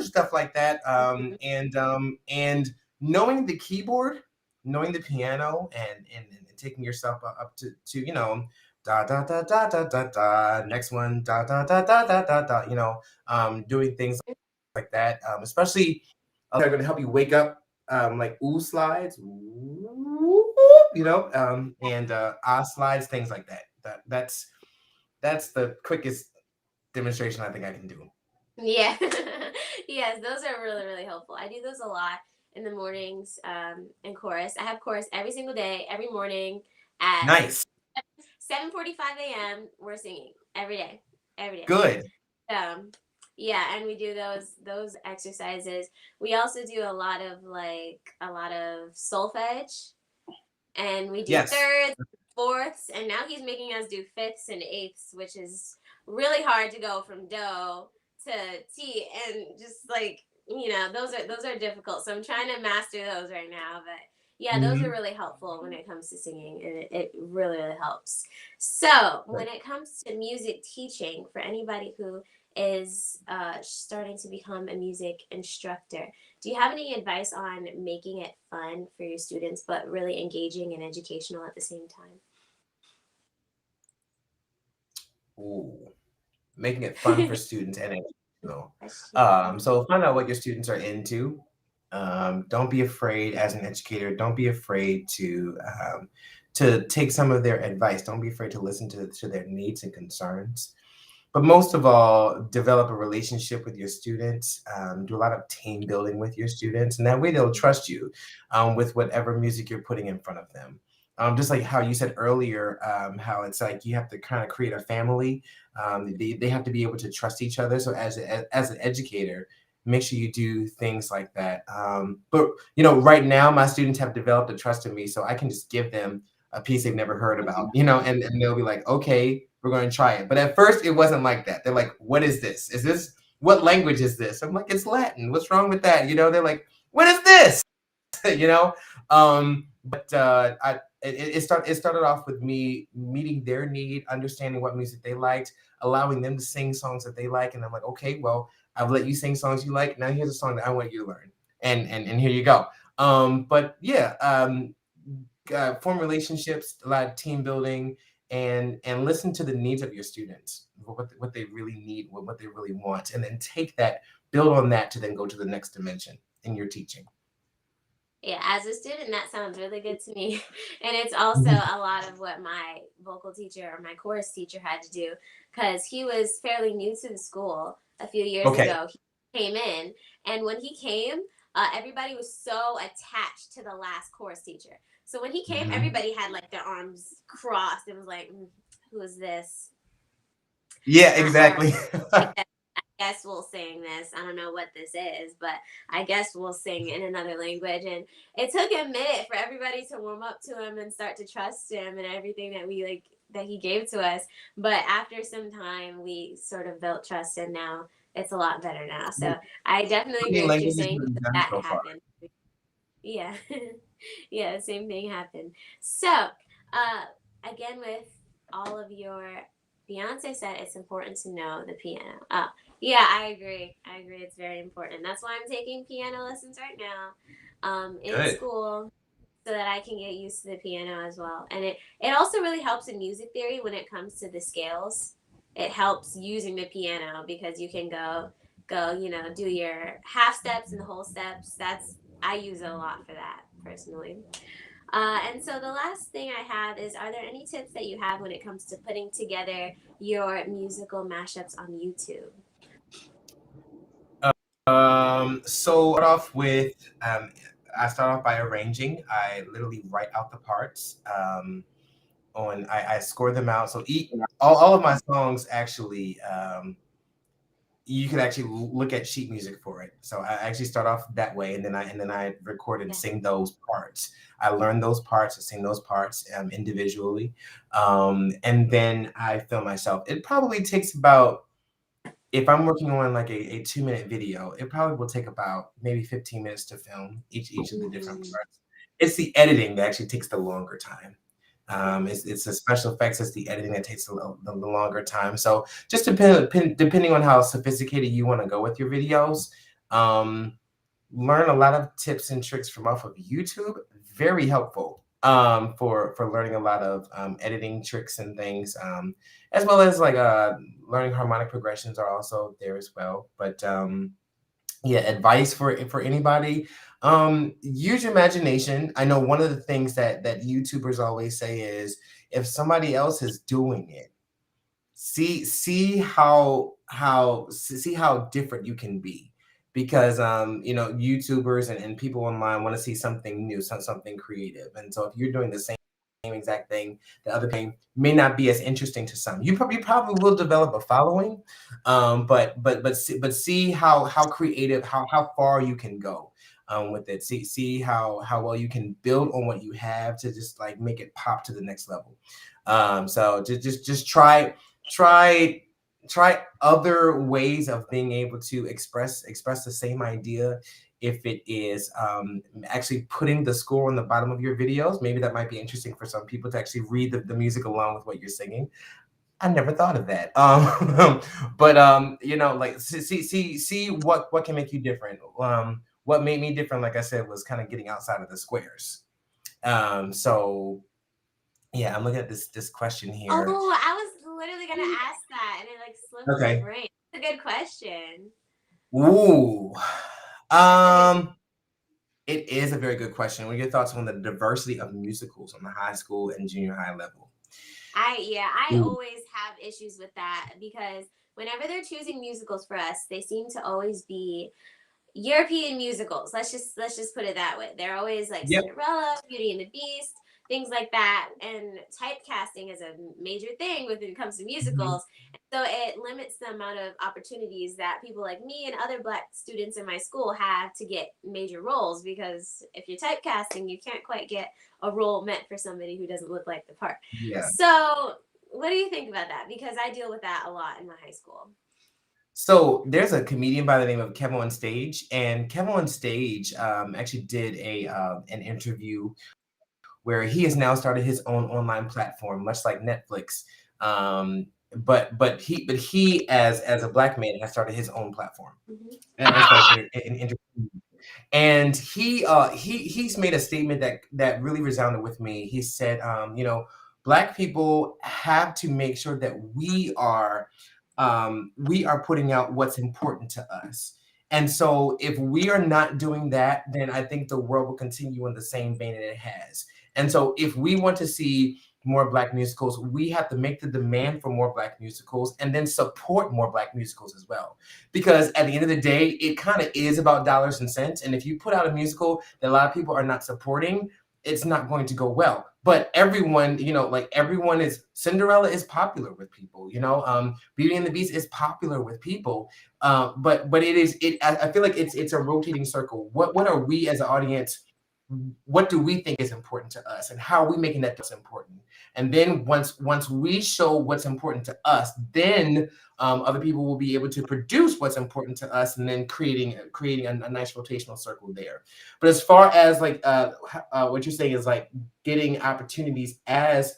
stuff like that. mhm. And knowing the keyboard, knowing the piano, and taking yourself up to da da da da da da da. Next one da da da da da da da. Doing things like that, especially are going to help you wake up, like ooh slides, and ah slides, things like that. That's the quickest demonstration I think I can do. Yeah. Yes, those are really, really helpful. I do those a lot in the mornings in chorus. I have chorus every single day, every morning at Nice, 7:45 a.m. We're singing every day, every day. good. Um, yeah, and we do those exercises. We also do a lot of solfege, and we do Yes. thirds, fourths, and now he's making us do fifths and eighths, which is really hard to go from do to T, and just like those are difficult. So I'm trying to master those right now, but yeah, those are Mhm. really helpful when it comes to singing, and it really, really helps. So when Right. it comes to music teaching, for anybody who is starting to become a music instructor, do you have any advice on making it fun for your students, but really engaging and educational at the same time? Ooh, making it fun for students and educational. Question. So find out what your students are into. Don't be afraid as an educator. Don't be afraid to take some of their advice. Don't be afraid to listen to their needs and concerns. But most of all, develop a relationship with your students. Do a lot of team building with your students, and that way they'll trust you with whatever music you're putting in front of them. Just like how you said earlier, how it's like you have to kind of create a family. They have to be able to trust each other. So as an educator, make sure you do things like that. But right now my students have developed a trust in me, so I can just give them a piece they've never heard about, and they'll be like, okay, we're going to try it. But at first, it wasn't like that. They're like, what is this? What language is this? I'm like, it's Latin. What's wrong with that? They're like, what is this? you know? But it started off with me meeting their need, understanding what music they liked, allowing them to sing songs that they like. And I'm like, okay, well, I've let you sing songs you like. Now here's a song that I want you to learn. And here you go. But yeah, form relationships, a lot of team building, and listen to the needs of your students, what they really need, what they really want, and then take that, build on that to then go to the next dimension in your teaching. Yeah, as a student, that sounds really good to me. And it's also Mhm. a lot of what my vocal teacher or my chorus teacher had to do because he was fairly new to the school a few years Okay. ago. He came in, and when he came, everybody was so attached to the last chorus teacher. So when he came, Mhm. everybody had like their arms crossed. It was like, who is this? Yeah, All exactly. right, guess we'll sing this. I don't know what this is, but I guess we'll sing in another language. And it took a minute for everybody to warm up to him and start to trust him and everything that we like that he gave to us. But after some time, we sort of built trust, and now it's a lot better now. So I definitely Many agree with you languages saying we've that, done that so far. happened. Yeah, yeah, same thing happened. So, again, with all of your Beyonce said it's important to know the piano. Yeah, I agree. I agree. It's very important. That's why I'm taking piano lessons right now, in Good. school, so that I can get used to the piano as well. And it also really helps in music theory when it comes to the scales. It helps using the piano because you can do your half steps and the whole steps. I use it a lot for that personally. And so the last thing I have is, are there any tips that you have when it comes to putting together your musical mashups on YouTube? So off with I start off by arranging. I literally write out the parts. I score them out. So all of my songs actually you can actually look at sheet music for it. So I actually start off that way, and then I record and Yeah. sing those parts. I learn those parts, I sing those parts individually, and then I film myself. It probably takes about, if I'm working on like a 2 minute video, it probably will take about maybe 15 minutes to film each of the different Mhm. parts. It's the editing that actually takes the longer time. Yeah. It's the special effects, it's the editing that takes the longer time. So just depending on how sophisticated you want to go with your videos, um, learn a lot of tips and tricks from off of YouTube. Very helpful for learning a lot of editing tricks and things, as well as like learning harmonic progressions are also there as well. But yeah, advice for anybody, use your imagination. I know one of the things that YouTubers always say is, if somebody else is doing it, see how different you can be, because YouTubers and people online want to see something new, something creative. And so if you're doing the same exact thing that other people may not be as interesting to some, you probably will develop a following, but see how creative, how far you can go with it. See how well you can build on what you have to just like make it pop to the next level. So just try other ways of being able to express the same idea. If it is actually putting the score on the bottom of your videos, maybe that might be interesting for some people to actually read the music along with what you're singing. I never thought of that. But like see what can make you different. What made me different, like I said, was kind of getting outside of the squares. So yeah, I'm looking at this question here. Oh, I was literally gonna ask that, and it like slipped my Okay. brain. It's a good question. Ooh. That's a good. Um, it is a very good question. What are your thoughts on the diversity of musicals on the high school and junior high level? I Ooh. always have issues with that because whenever they're choosing musicals for us, they seem to always be European musicals. Let's just put it that way. They're always like Yep. Cinderella, Beauty and the Beast, things like that. And typecasting is a major thing when it comes to Mhm. musicals. So it limits the amount of opportunities that people like me and other black students in my school have to get major roles, because if you're typecasting, you can't quite get a role meant for somebody who doesn't look like the part. Yeah. So what do you think about that? Because I deal with that a lot in my high school. So there's a comedian by the name of Kevin on Stage, and Kevin on Stage actually did an interview where he has now started his own online platform, much like Netflix. But he as a black man has started his own platform Hmm. as far as entertainment. And he's made a statement that really resounded with me. He said, black people have to make sure that we are putting out what's important to us. And so if we are not doing that, then I think the world will continue in the same vein that it has. And so if we want to see more black musicals, we have to make the demand for more black musicals and then support more black musicals as well. Because at the end of the day, it kind of is about dollars and cents. And if you put out a musical that a lot of people are not supporting, it's not going to go well. But everyone, like everyone is, Cinderella is popular with people, Beauty and the Beast is popular with people. But I feel like it's a rotating circle. What are we as an audience? What do we think is important to us, and how are we making that important? And then once we show what's important to us, then other people will be able to produce what's important to us, and then creating a nice rotational circle there. But as far as like what you're saying is like getting opportunities as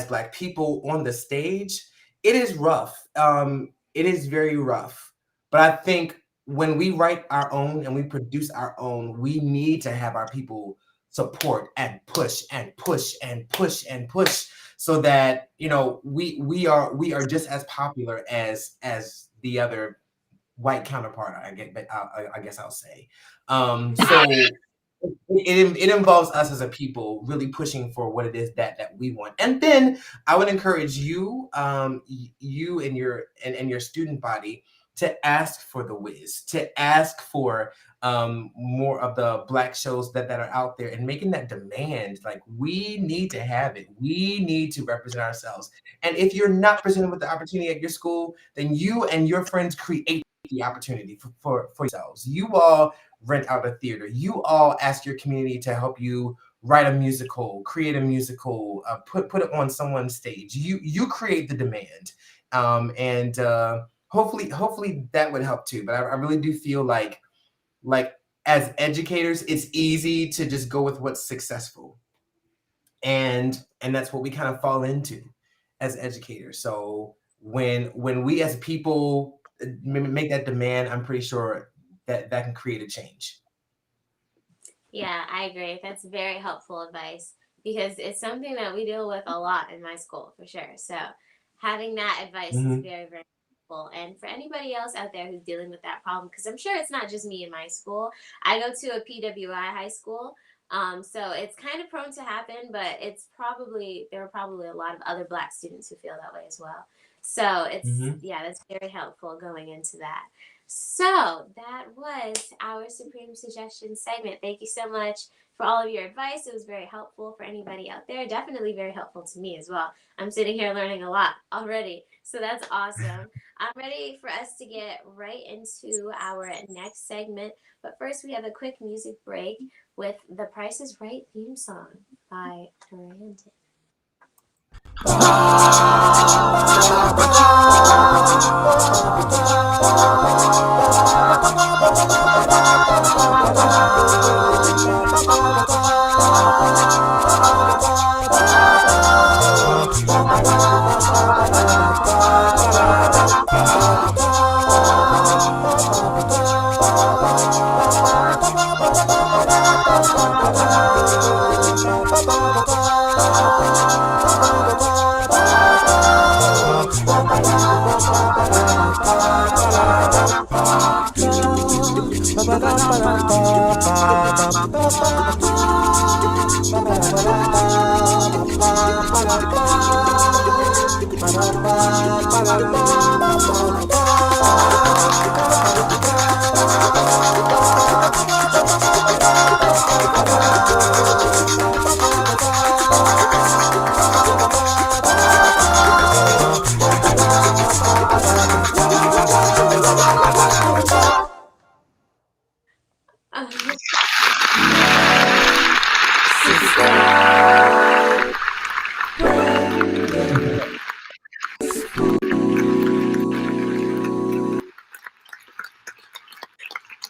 black people on the stage, it is rough. It is very rough. But I think when we write our own and we produce our own, we need to have our people support and push and push and push and push, so that we are just as popular as the other white counterpart. I guess I'll say. So it involves us as a people really pushing for what it is that we want. And then I would encourage you, you and your student body, to ask for the whiz, to ask for more of the Black shows that are out there, and making that demand. Like, we need to have it. We need to represent ourselves. And if you're not presented with the opportunity at your school, then you and your friends create the opportunity for yourselves. You all rent out a theater. You all ask your community to help you write a musical, create a musical, put it on someone's stage. You create the demand, and hopefully that would help too. But I really do feel like as educators, it's easy to just go with what's successful, and that's what we kind of fall into as educators. So when we as people make that demand, I'm pretty sure that can create a change. Yeah, I agree. That's very helpful advice because it's something that we deal with a lot in my school for sure. So having that advice is Hmm. very, very helpful. And for anybody else out there who's dealing with that problem, because I'm sure it's not just me in my school. I go to a PWI high school. So it's kind of prone to happen, but there are probably a lot of other Black students who feel that way as well. So Hmm. yeah, that's very helpful going into that. So that was our Supreme Suggestion segment. Thank you so much for all of your advice. It was very helpful for anybody out there. Definitely very helpful to me as well. I'm sitting here learning a lot already. So that's awesome. I'm ready for us to get right into our next segment. But first, we have a quick music break with the Price is Right theme song by Durante.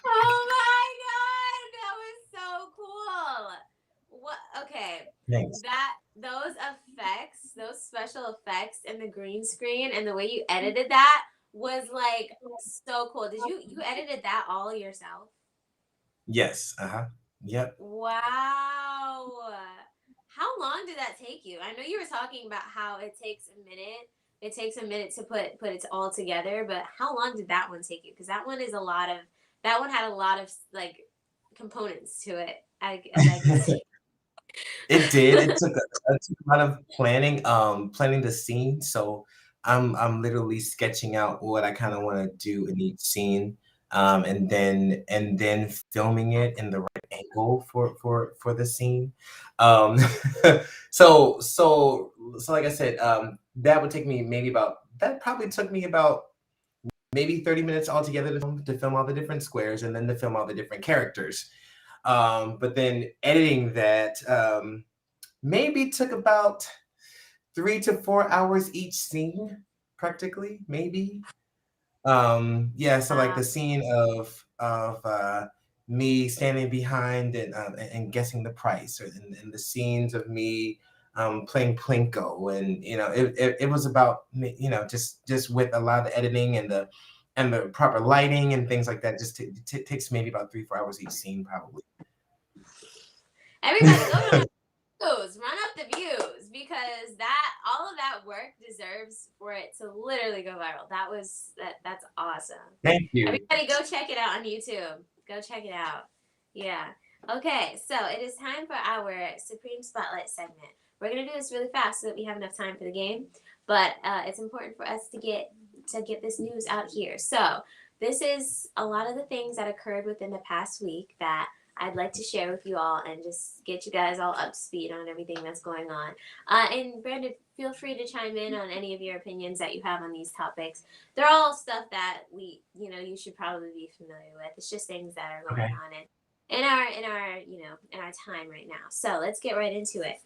Oh my god, that was so cool. What? Okay, Thanks. that those effects, those special effects, and the green screen, and the way you edited that was like so cool. Did you edited that all yourself? Yes. Uh-huh. Yep. Wow. How long did that take you? I know you were talking about how it takes a minute. It takes a minute to put it all together, but how long did that one take you? Because that one had a lot of like components to it, as I can see. It did. It took a lot of planning, planning the scene. So I'm literally sketching out what I kind of want to do in each scene, and then filming it in the right angle for the scene. Um, so like I said, that would take me maybe about that probably took me about maybe 30 minutes altogether to film all the different squares and then to film all the different characters. But then editing that maybe took about 3 to 4 hours each scene, practically, maybe. Yeah, so like Uh, the scene of me standing behind and guessing the price, or and the scenes of me playing plinko, and it was about just with a lot of the editing and the proper lighting and things like that. Just takes maybe about 3 4 hours each scene, probably. Everybody go to views, run up the views because that all of that work deserves for it to literally go viral. That's awesome. Thank you. Everybody go check it out on YouTube. Go check it out. Yeah. Okay, so it is time for our Supreme Spotlight segment. We're gonna do this really fast so that we have enough time for the game, but it's important for us to get this news out here. So this is a lot of the things that occurred within the past week that I'd like to share with you all and just get you guys all up to speed on everything that's going on. And Brandon, feel free to chime in on any of your opinions that you have on these topics. They're all stuff that you should probably be familiar with. It's just things that are going Okay. on in our time right now. So let's get right into it.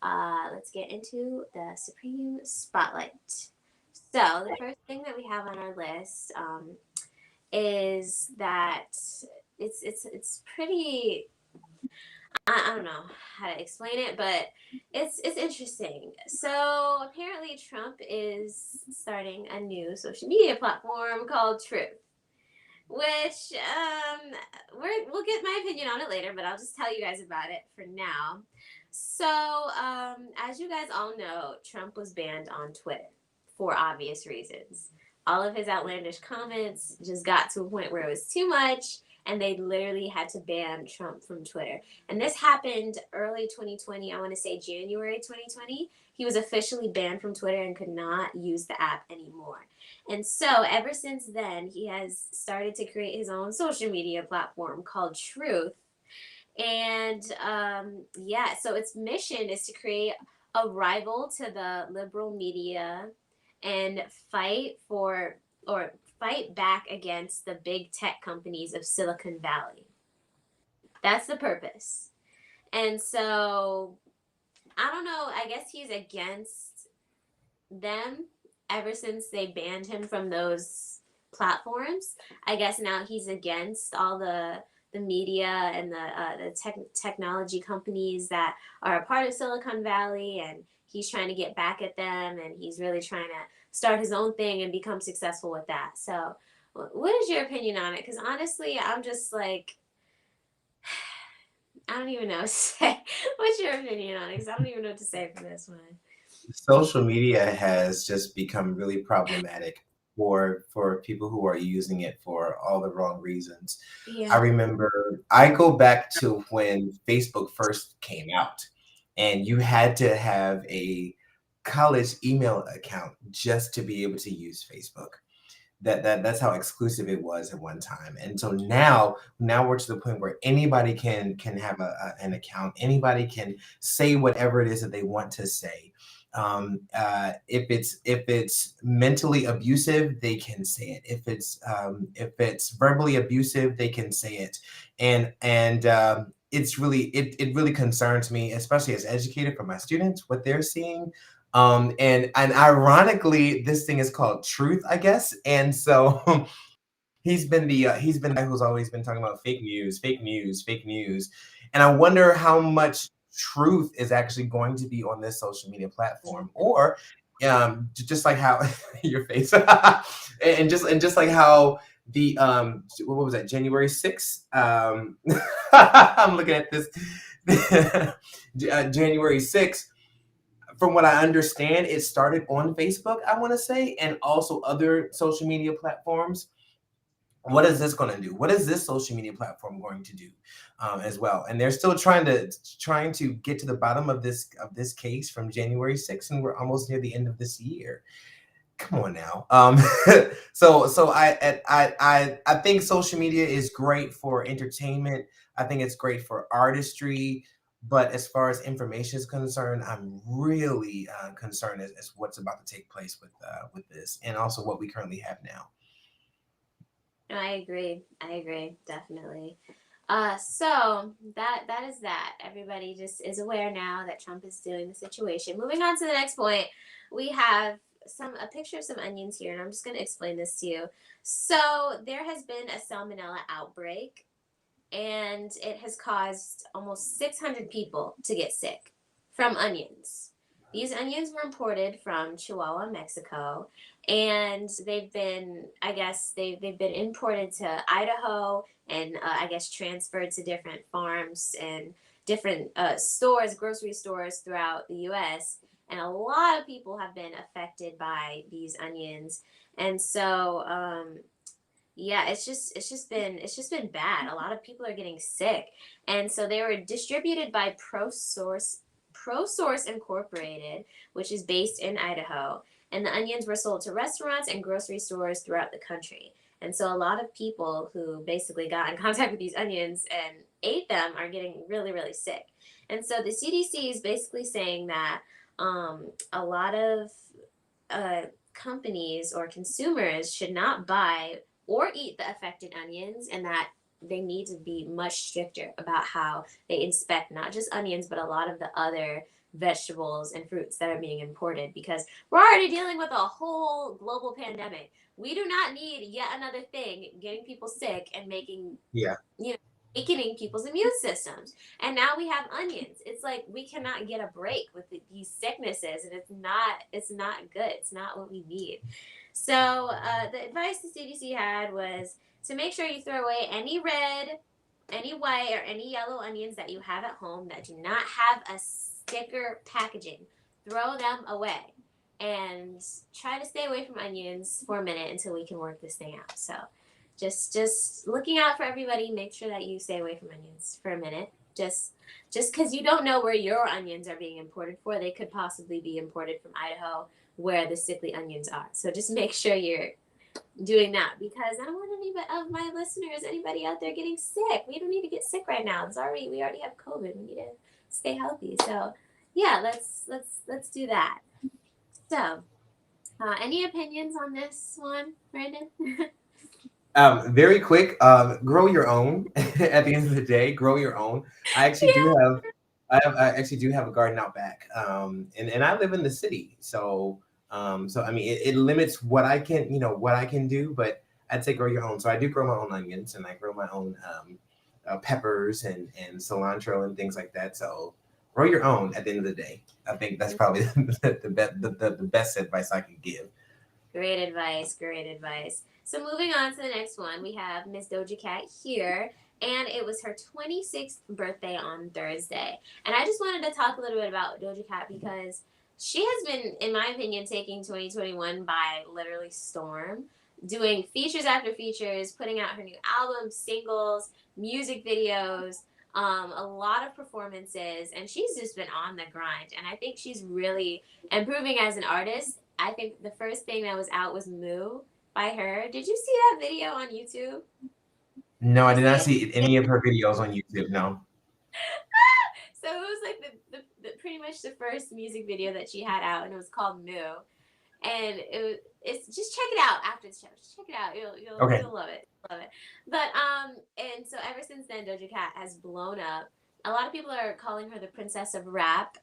Let's get into the Supreme Spotlight. So the first thing that we have on our list is that it's pretty. I don't know how to explain it, but it's interesting. So apparently Trump is starting a new social media platform called Truth, which we'll get my opinion on it later, but I'll just tell you guys about it for now. So as you guys all know, Trump was banned on Twitter for obvious reasons. All of his outlandish comments just got to a point where it was too much, and they literally had to ban Trump from Twitter. And this happened early 2020. I want to say January 2020. He was officially banned from Twitter and could not use the app anymore. And so, ever since then, he has started to create his own social media platform called Truth. And yeah, so its mission is to create a rival to the liberal media and fight back against the big tech companies of Silicon Valley. That's the purpose. And so, I don't know, I guess he's against them ever since they banned him from those platforms. I guess now he's against all the media and the technology companies that are a part of Silicon Valley, and he's trying to get back at them, and he's really trying to start his own thing and become successful with that. So, what is your opinion on it? Because honestly, I'm just like, I don't even know what to say. What's your opinion on it? Because I don't even know what to say for this one. Social media has just become really problematic for people who are using it for all the wrong reasons. I Yeah. remember I go back to when Facebook first came out, and you had to have a college email account just to be able to use Facebook. That's how exclusive it was at one time. And so now we're to the point where anybody can have an account. Anybody can say whatever it is that they want to say. If it's mentally abusive, they can say it. If it's verbally abusive, they can say it. And it really concerns me, especially as educator, for my students, what they're seeing. And ironically, this thing is called Truth, I guess. And so he's been the guy who's always been talking about fake news, fake news, fake news. And I wonder how much truth is actually going to be on this social media platform, or just like how your face, and just like how the what was that, January 6th? I'm looking at this. January 6th, from what I understand, it started on Facebook, I want to say, and also other social media platforms. What is this going to do? What is this social media platform going to do as well? And they're still trying to get to the bottom of this case from January 6th, and we're almost near the end of this year. Come on now. So I think social media is great for entertainment. I think it's great for artistry. But as far as information is concerned, I'm really concerned as what's about to take place with this, and also what we currently have now. No, I agree. I agree, definitely. So that is that. Everybody just is aware now that Trump is doing the situation. Moving on to the next point, we have a picture of some onions here, and I'm just going to explain this to you. So there has been a salmonella outbreak, and it has caused almost 600 people to get sick from onions. These onions were imported from Chihuahua, Mexico, and I guess, they've been imported to Idaho, and I guess transferred to different farms and different stores, grocery stores throughout the U.S. And a lot of people have been affected by these onions, and so yeah, it's just been bad. A lot of people are getting sick, and so they were distributed by ProSource Incorporated, which is based in Idaho, and the onions were sold to restaurants and grocery stores throughout the country. And so a lot of people who basically got in contact with these onions and ate them are getting really, really sick. And so the CDC is basically saying that a lot of uh, companies or consumers should not buy or eat the affected onions, and that they need to be much stricter about how they inspect not just onions but a lot of the other vegetables and fruits that are being imported, because we're already dealing with a whole global pandemic. We do not need yet another thing getting people sick and making, Yeah. you know, weakening people's immune systems. And now we have onions. It's like we cannot get a break with these sicknesses, and it's not good. It's not what we need. So the advice the CDC had was to make sure you throw away any red, any white, or any yellow onions that you have at home that do not have a sticker packaging. Throw them away. And try to stay away from onions for a minute until we can work this thing out. So just looking out for everybody, make sure that you stay away from onions for a minute. Just because you don't know where your onions are being imported for, they could possibly be imported from Idaho where the sickly onions are. So just make sure you're doing that, because I don't want any of my listeners, anybody out there getting sick. We don't need to get sick right now. We already have COVID. We need to stay healthy. So yeah, let's do that. So any opinions on this one, Brandon? Very quick. Grow your own. At the end of the day, grow your own. I actually do Yeah. have. I actually do have a garden out back. And I live in the city, so so I mean, it limits what I can, what I can do. But I'd say grow your own. So I do grow my own onions, and I grow my own peppers and cilantro and things like that. So grow your own. At the end of the day, I think that's probably the best advice I could give. Great advice. Great advice. So moving on to the next one, we have Miss Dojicat here, and it was her 26th birthday on Thursday. And I just wanted to talk a little bit about Dojicat because she has been, in my opinion, taking 2021 by literally storm, doing features after features, putting out her new album, singles, music videos. A lot of performances, and she's just been on the grind. And I think she's really improving as an artist. I think the first thing that was out was Moo by her. Did you see that video on YouTube? No, Did I you did see not it? see any of her videos on YouTube. No. So it was like the pretty much the first music video that she had out, and it was called Moo. And it's just check it out after the show. Just check it out. Okay. You'll love it. Love it. But and so ever since then, Doja Cat has blown up. A lot of people are calling her the princess of rap.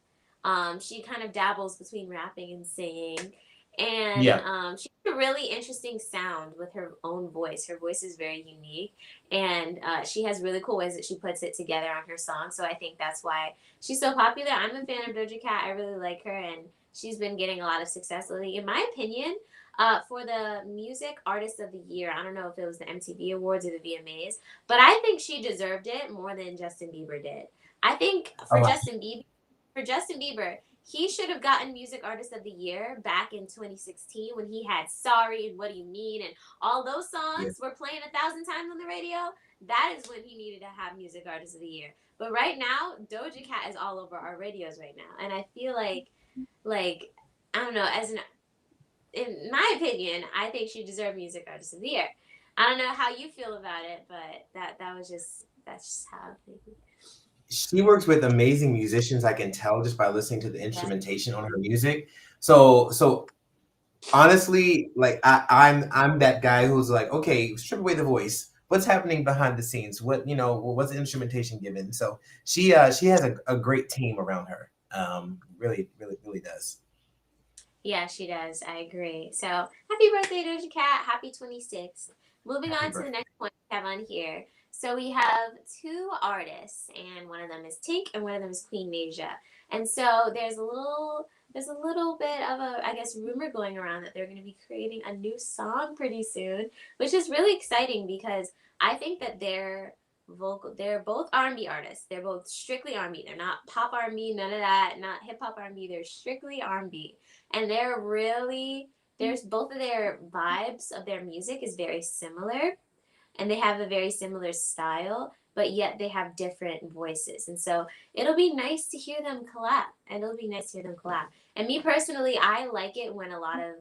She kind of dabbles between rapping and singing. And Yeah. she has a really interesting sound with her own voice. Her voice is very unique, and she has really cool ways that she puts it together on her song. So I think that's why she's so popular. I'm a fan of Doja Cat. I really like her, and she's been getting a lot of success lately. In my opinion, for the Music Artist of the Year, I don't know if it was the MTV Awards or the VMAs, but I think she deserved it more than Justin Bieber did. I think Oh, For Justin Bieber, he should have gotten Music Artist of the Year back in 2016 when he had Sorry and What Do You Mean and all those yeah. songs were playing 1,000 times on the radio. That is when he needed to have Music Artist of the Year. But right now, Doja Cat is all over our radios right now, and I feel like I don't know, as an in my opinion, I think she deserved Music Artist of the Year. I don't know how you feel about it, but that's just how I think. She works with amazing musicians. I can tell just by listening to the Yeah. instrumentation on her music. So honestly, like I'm that guy who's like, okay, strip away the voice. What's happening behind the scenes? What's the instrumentation given? So she has a great team around her. Really, really, really does. Yeah, she does. I agree. So happy birthday, Doja Cat. Happy 26th. Moving Happy on to the birthday. next point we have on here. So we have two artists, and one of them is Tink, and one of them is Queen Nasia. And so there's a little bit of a, I guess, rumor going around that they're going to be creating a new song pretty soon, which is really exciting because I think that they're both R&B artists. They're both strictly R&B. They're not pop R&B, none of that, not hip hop R&B. They're strictly R&B, and there's both of their vibes of their music is very similar, and they have a very similar style, but yet they have different voices. And so it'll be nice to hear them collab. And it'll be nice to hear them collab. And me personally, I like it when a lot of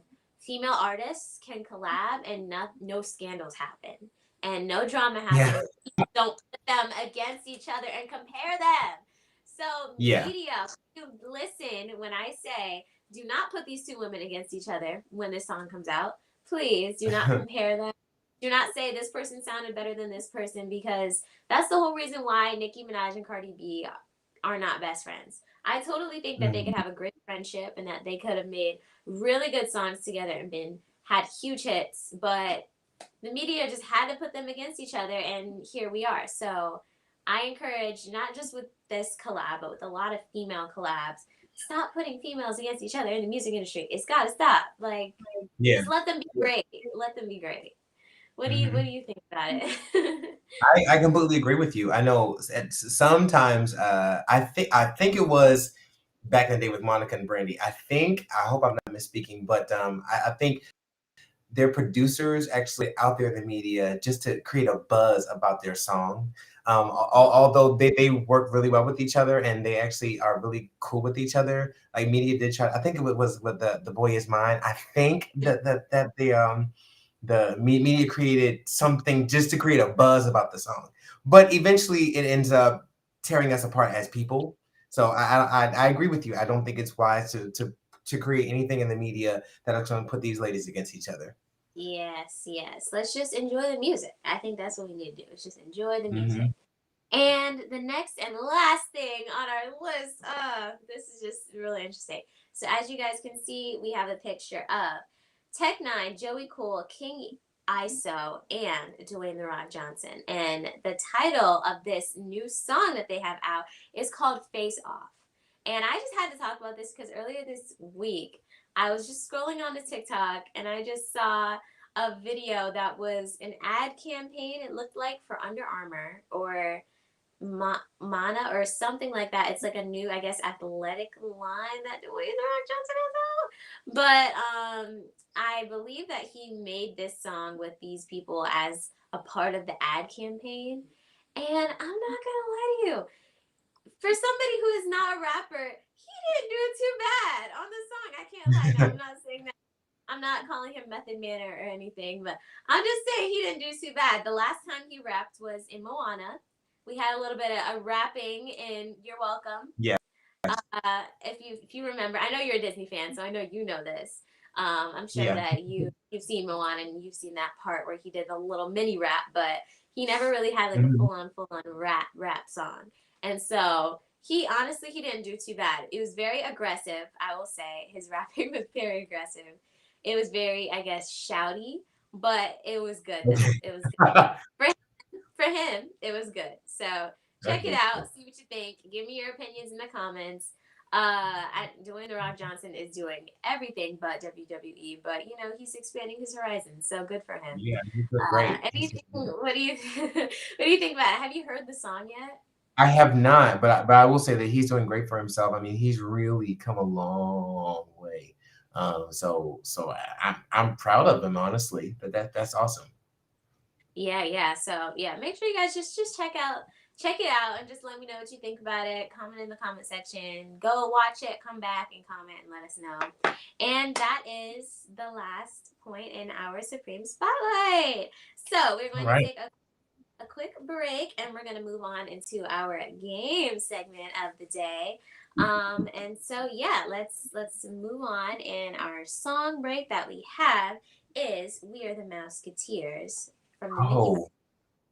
female artists can collab and no scandals happen and no drama Yeah. happens. Don't put them against each other and compare them. So Yeah. media, you listen when I say do not put these two women against each other when this song comes out. Please do not compare them. Do not say this person sounded better than this person, because that's the whole reason why Nicki Minaj and Cardi B are not best friends. I totally think that they could have a great friendship and that they could have made really good songs together and had huge hits, but the media just had to put them against each other, and here we are. So I encourage, not just with this collab, but with a lot of female collabs, stop putting females against each other in the music industry. It's got to stop. Like, Yeah. just let them be great. Let them be great. What do Mhm. you think about it? I completely agree with you. I know sometimes I think it was back in the day with Monica and Brandy. I hope I'm not misspeaking, but I think their producers actually out there in the media just to create a buzz about their song. Although they work really well with each other and they actually are really cool with each other. Like media did try. I think it was with the Boy Is Mine. I think that the media created something just to create a buzz about the song, but eventually it ends up tearing us apart as people. So I agree with you. I don't think it's wise to create anything in the media that are going to put these ladies against each other. Yes, yes. Let's just enjoy the music. I think that's what we need to do. Is just enjoy the music. Hmm. And the next and last thing on our list, this is just really interesting. So as you guys can see, we have a picture of Tech Nine, Joey Cool, King ISO, and Dwayne the Rock Johnson. And the title of this new song that they have out is called Face Off. And I just had to talk about this because earlier this week, I was just scrolling on the TikTok and I just saw a video that was an ad campaign, it looked like, for Under Armour or Mana or something like that. It's like a new, I guess, athletic line that Dwayne the Rock Johnson has out. But I believe that he made this song with these people as a part of the ad campaign. And I'm not gonna lie to you, for somebody who is not a rapper, he didn't do too bad on the song. I can't lie. Now I'm not saying that. I'm not calling him Method Man or anything, but I'm just saying he didn't do too bad. The last time he rapped was in Moana. We had a little bit of a rapping in You're Welcome. Yeah. If you remember, I know you're a Disney fan, so I know you know this. I'm sure Yeah. that you've seen Moana and you've seen that part where he did a little mini rap, but he never really had like a Mhm. full on rap song. And so he didn't do too bad. It was very aggressive, I will say. His rapping was very aggressive. It was very, I guess, shouty, but it was good though. It was good. For him, it was good. So check it Okay. out, see what you think. Give me your opinions in the comments. Dwayne the Rock Johnson is doing everything but WWE, but he's expanding his horizons, so good for him. Yeah, he's doing great. Anything? What do you what do you think about it? Have you heard the song yet? I have not, but I will say that he's doing great for himself. I mean, he's really come a long way. I'm proud of him, honestly. That's awesome. Yeah, yeah. So yeah, make sure you guys just check it out and just let me know what you think about it. Comment in the comment section. Go watch it, come back and comment and let us know. And that is the last point in our Supreme Spotlight. So we're All going to right. take a quick break and we're going to move on into our game segment of the day. And so yeah, let's move on. And our song break that we have is "We Are the Mouseketeers" from the Mickey Oh,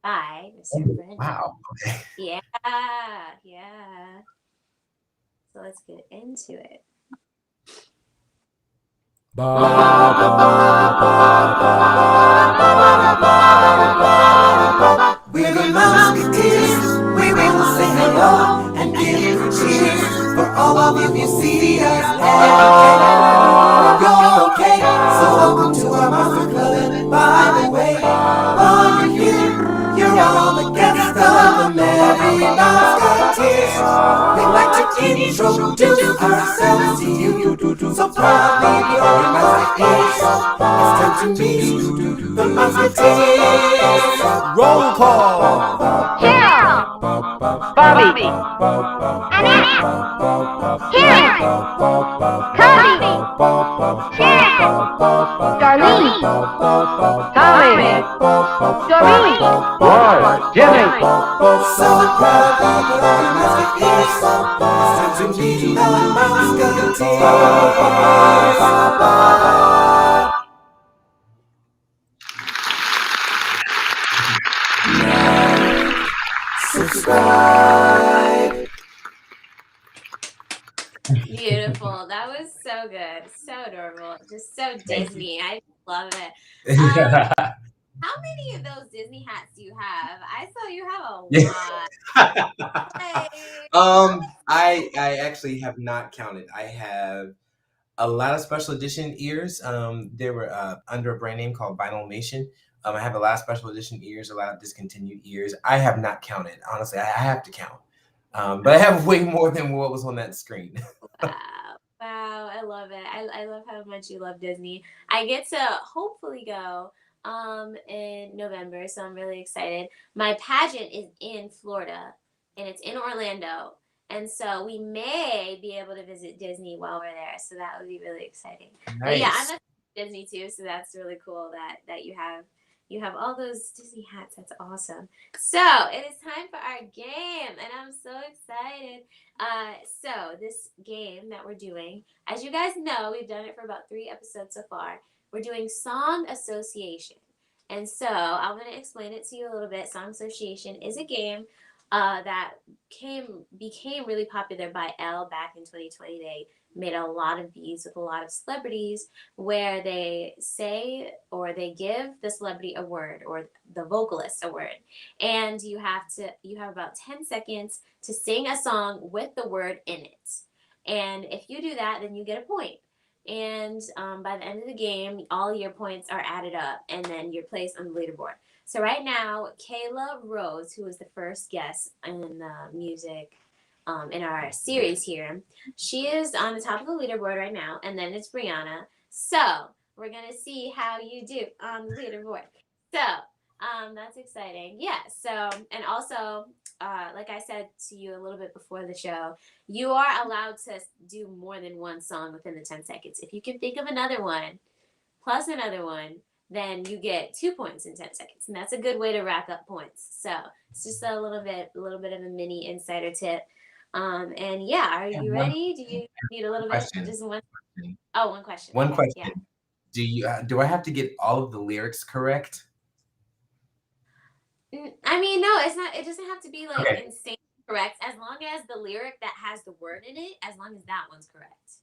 by Mr. oh, Brandon. wow. Okay. Yeah, yeah. So let's get into it. We're the Mouseketeers. We will say hello and give you cheers for all of you see us and you're okay. So welcome to our Monster Club. And by the way, while you're here, you're all the guests of the Merry Mouseketeers. We'd like to introduce ourselves to you. So proudly we are Mouseketeers. It's time to meet the Mouseketeers. Roll call. Here! Barbie, Annette, Karen, Cubby, Sharon, Darlene, Tommy, Doreen, Roy, Jimmy. So proud of the Mouseketeers. It's time to meet the Mouseketeers. Subscribe. Beautiful. That was so good. So adorable. Just so Disney. I love it. How many of those Disney hats do you have? I saw you have a lot. Hey. I actually have not counted. I have a lot of special edition ears. They were under a brand name called Vinylmation. I have a lot of special edition ears, a lot of discontinued ears. I have not counted. Honestly, I have to count. But I have way more than what was on that screen. Wow, I love it. I love how much you love Disney. I get to hopefully go in November, so I'm really excited. My pageant is in Florida and it's in Orlando. And so we may be able to visit Disney while we're there. So that would be really exciting. But yeah, I'm Nice. a Disney too, so that's really cool that you have all those Disney hats. That's awesome. So it is time for our game, and I'm so excited. So this game that we're doing, as you guys know, we've done it for about 3 episodes so far. We're doing song association. And so I'm going to explain it to you a little bit. Song association is a game that became really popular by Elle back in 2020. They made a lot of these with a lot of celebrities where they say or they give the celebrity a word or the vocalist a word. And you have about 10 seconds to sing a song with the word in it. And if you do that, then you get a point. And by the end of the game, all your points are added up, and then you're placed on the leaderboard. So right now, Kayla Rose, who was the first guest in the music in our series here, she is on the top of the leaderboard right now, and then it's Brianna. So we're gonna see how you do on the leaderboard. So that's exciting. Yeah. So and also, like I said to you a little bit before the show, you are allowed to do more than one song within the 10 seconds. If you can think of another one, plus another one, then you get 2 points in 10 seconds. And that's a good way to rack up points. So it's just a little bit of a mini insider tip. And yeah, are I have you one ready? Do you need a little bit? question. Just one? Oh, one question. One Okay. question. Yeah. Do I have to get all of the lyrics correct? I mean, no, it's not. It doesn't have to be like Okay. insane correct. As long as the lyric that has the word in it, as long as that one's correct.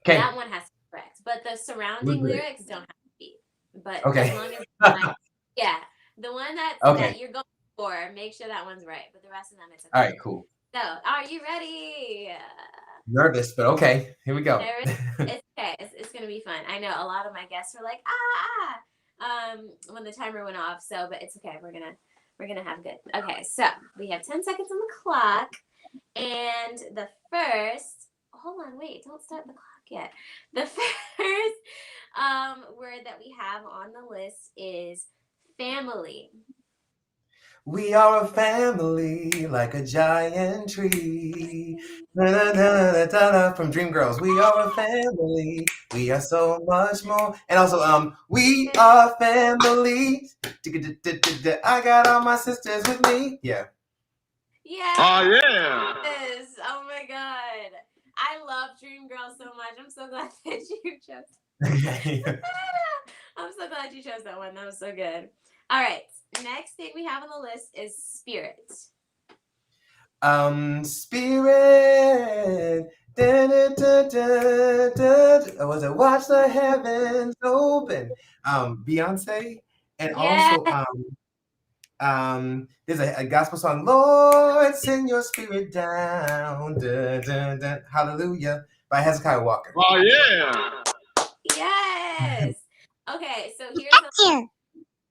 Okay. That one has to be correct. But the surrounding We're good. lyrics don't have to be. But Okay. as long as like, yeah, the one that Okay. you're going for, make sure that one's right. But the rest of them, it's okay. All right, cool. So, are you ready? Nervous, but okay. Here we go. Nervous? It's okay. It's gonna be fun. I know a lot of my guests were like when the timer went off. So, but it's okay. We're gonna have good. Okay, so we have 10 seconds on the clock, and the first. Hold on, wait! Don't start the clock yet. The first word that we have on the list is family. We are a family like a giant tree. Na, na, na, na, na, na, from Dreamgirls. We are a family. We are so much more. And also, we are family. I got all my sisters with me. Yeah. Yeah. Oh, yeah. Yes. Oh my god. I love Dreamgirls so much. I'm so glad that you chose. Okay. I'm so glad you chose that one. That was so good. All right. Next thing we have on the list is spirit. Spirit. Da, da, da, da, da. Was it Watch the Heavens Open? Beyonce. And Yeah. also, there's a gospel song, Lord, send your spirit down. Dun, dun, dun, hallelujah, by Hezekiah Walker. Oh, yeah. Yes. Okay, so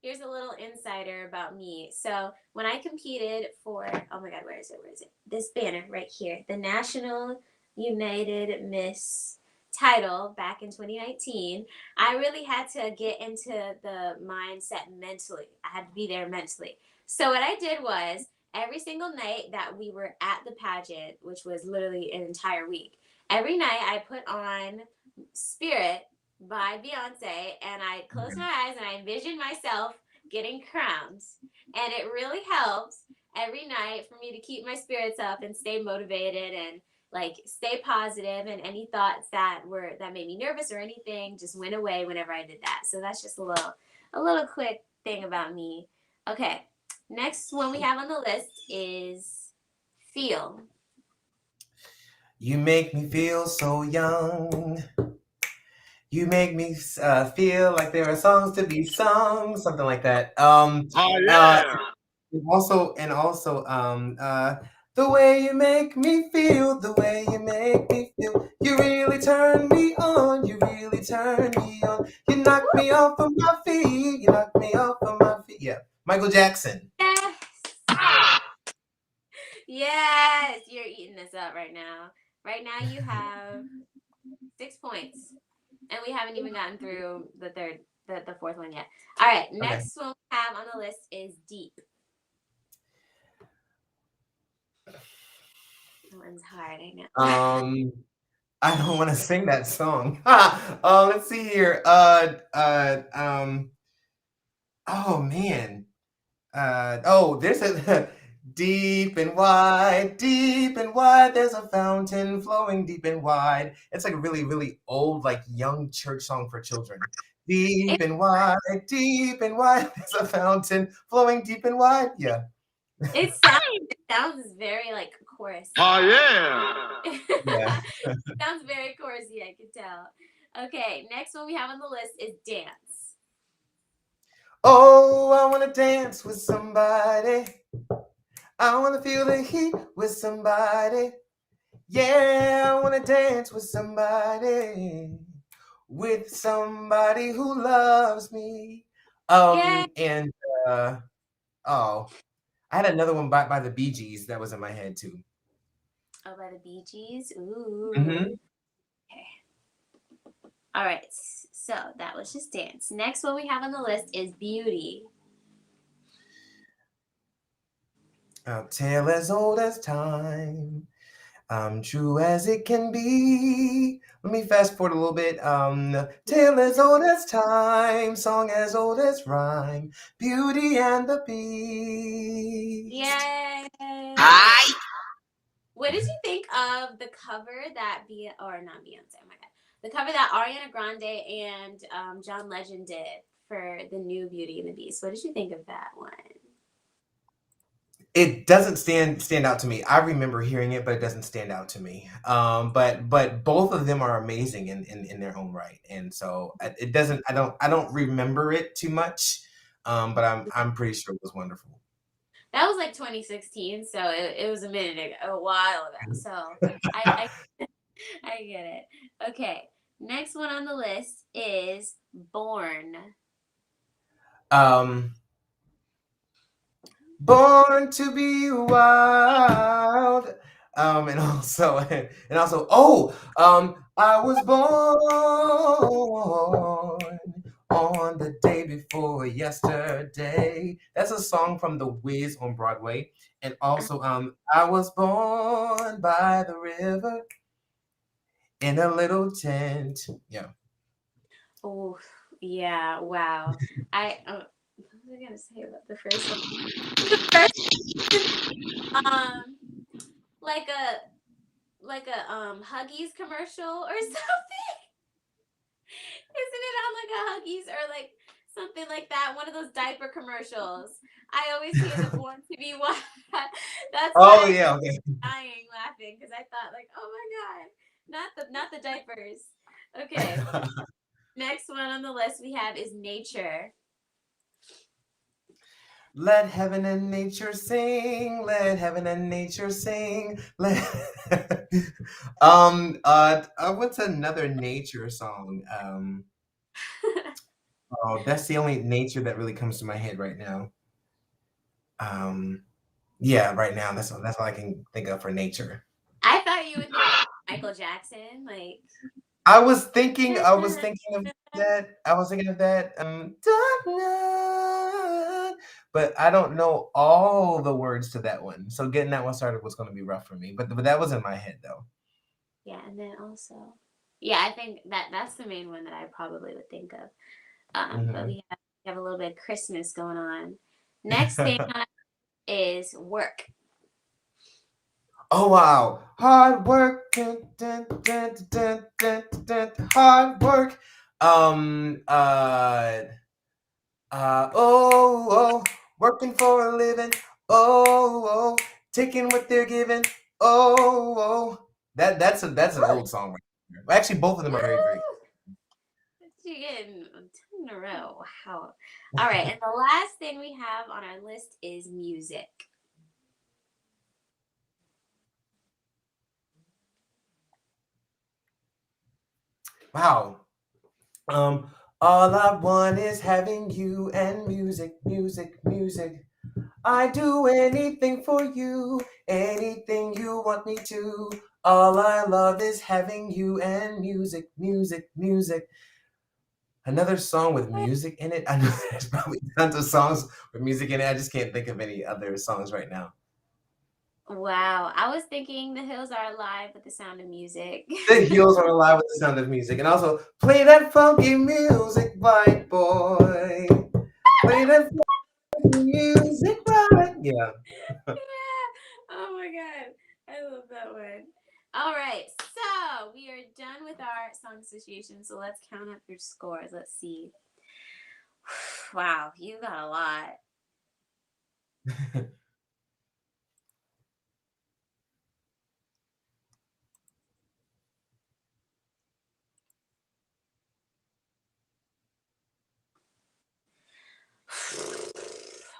here's a little insider about me. So when I competed for, oh my God, where is it? This banner right here, the National United Miss title back in 2019, I really had to get into the mindset mentally. I had to be there mentally. So what I did was every single night that we were at the pageant, which was literally an entire week, every night I put on Spirit by Beyonce, and I closed Mhm. my eyes and I envisioned myself getting crowned. And it really helps every night for me to keep my spirits up and stay motivated and like stay positive, and any thoughts that made me nervous or anything just went away whenever I did that. So that's just a little quick thing about me. Okay. Next one we have on the list is Feel. You make me feel so young. You make me feel like there are songs to be sung, something like that. Oh, Uh, yeah. and also, the way you make me feel, the way you make me feel, you really turn me on, you really turn me on. You knock me off of my feet, you knock me off of my feet. Yeah, Michael Jackson. Yes. Yes. You're eating this up right now. Right now you have 6 points. And we haven't even gotten through the fourth one yet. All right. Okay. Next one we have on the list is Deep. That one's hard, I know. I don't want to sing that song. Let's see here. Oh man. There's a deep and wide. There's a fountain flowing deep and wide. It's like a really, really old, like young church song for children. It, Deep and wide. There's a fountain flowing deep and wide. Yeah, it sounds very like chorusy. Oh, yeah. yeah. Sounds very chorusy, I can tell. Okay, next one we have on the list is Dance. Oh, I wanna dance with somebody. I wanna feel the heat with somebody. Yeah, I wanna dance with somebody who loves me. Yay! And uh, oh, I had another one by the Bee Gees that was in my head too. Oh, by the Bee Gees. Ooh. Hmm. Okay. All right. So that was just Dance. Next one we have on the list is Beauty. A tale as old as time, true as it can be. Let me fast forward a little bit. Tale as old as time, song as old as rhyme, Beauty and the Beast. Yay! Hi. What did you think of the cover that or not Beyonce? Oh my god, the cover that Ariana Grande and John Legend did for the new Beauty and the Beast. What did you think of that one? It doesn't stand out to me. I remember hearing it, but it doesn't stand out to me. But both of them are amazing in their own right, and so it doesn't. I don't remember it too much, but I'm pretty sure it was wonderful. That was like 2016, so it was a minute ago, a while ago. So I I get it. Okay, next one on the list is Born. Um, Born to be wild. I was born on the day before yesterday. That's a song from The Wiz on Broadway. And also, I was born by the river in a little tent. Yeah. Oh, yeah, wow. What was I gonna say about the first one? The first like a Huggies commercial or something. Isn't it on like a Huggies or like something like that? One of those diaper commercials. I always hear the Born to Be Wild. That's why Oh I yeah. was Okay. dying laughing because I thought like, oh my god, not the diapers. Okay, next one on the list we have is Nature. Let heaven and nature sing. Let heaven and nature sing. Let what's another nature song? Oh, that's the only nature that really comes to my head right now. Um, yeah, right now that's all I can think of for nature. I thought you would think Michael Jackson, like. I was thinking of that. I was thinking of that. Dark night, but I don't know all the words to that one. So getting that one started was going to be rough for me. But that was in my head though. Yeah, and then also, yeah, I think that's the main one that I probably would think of. But Hmm. we have a little bit of Christmas going on. Next thing is work. Oh wow, hard work, hard work. Um, uh, oh, working for a living. Oh, taking what they're giving. Oh. That's an old song right there. Well, actually, both of them are very great. You're getting 10 in a row. Wow. All right, and the last thing we have on our list is music. Wow. Um, all I want is having you and music, music, music. I do anything for you, anything you want me to. All I love is having you and music, music, music. Another song with music in it. I know there's probably tons of songs with music in it. I just can't think of any other songs right now. Wow, I was thinking The Hills Are Alive with the sound of music. The Heels are alive with the sound of music, and also play that funky music, white boy. Play that funky music, right? Yeah. Yeah. Oh my god. I love that one. All right. So we are done with our song association. So let's count up your scores. Let's see. Wow, you got a lot.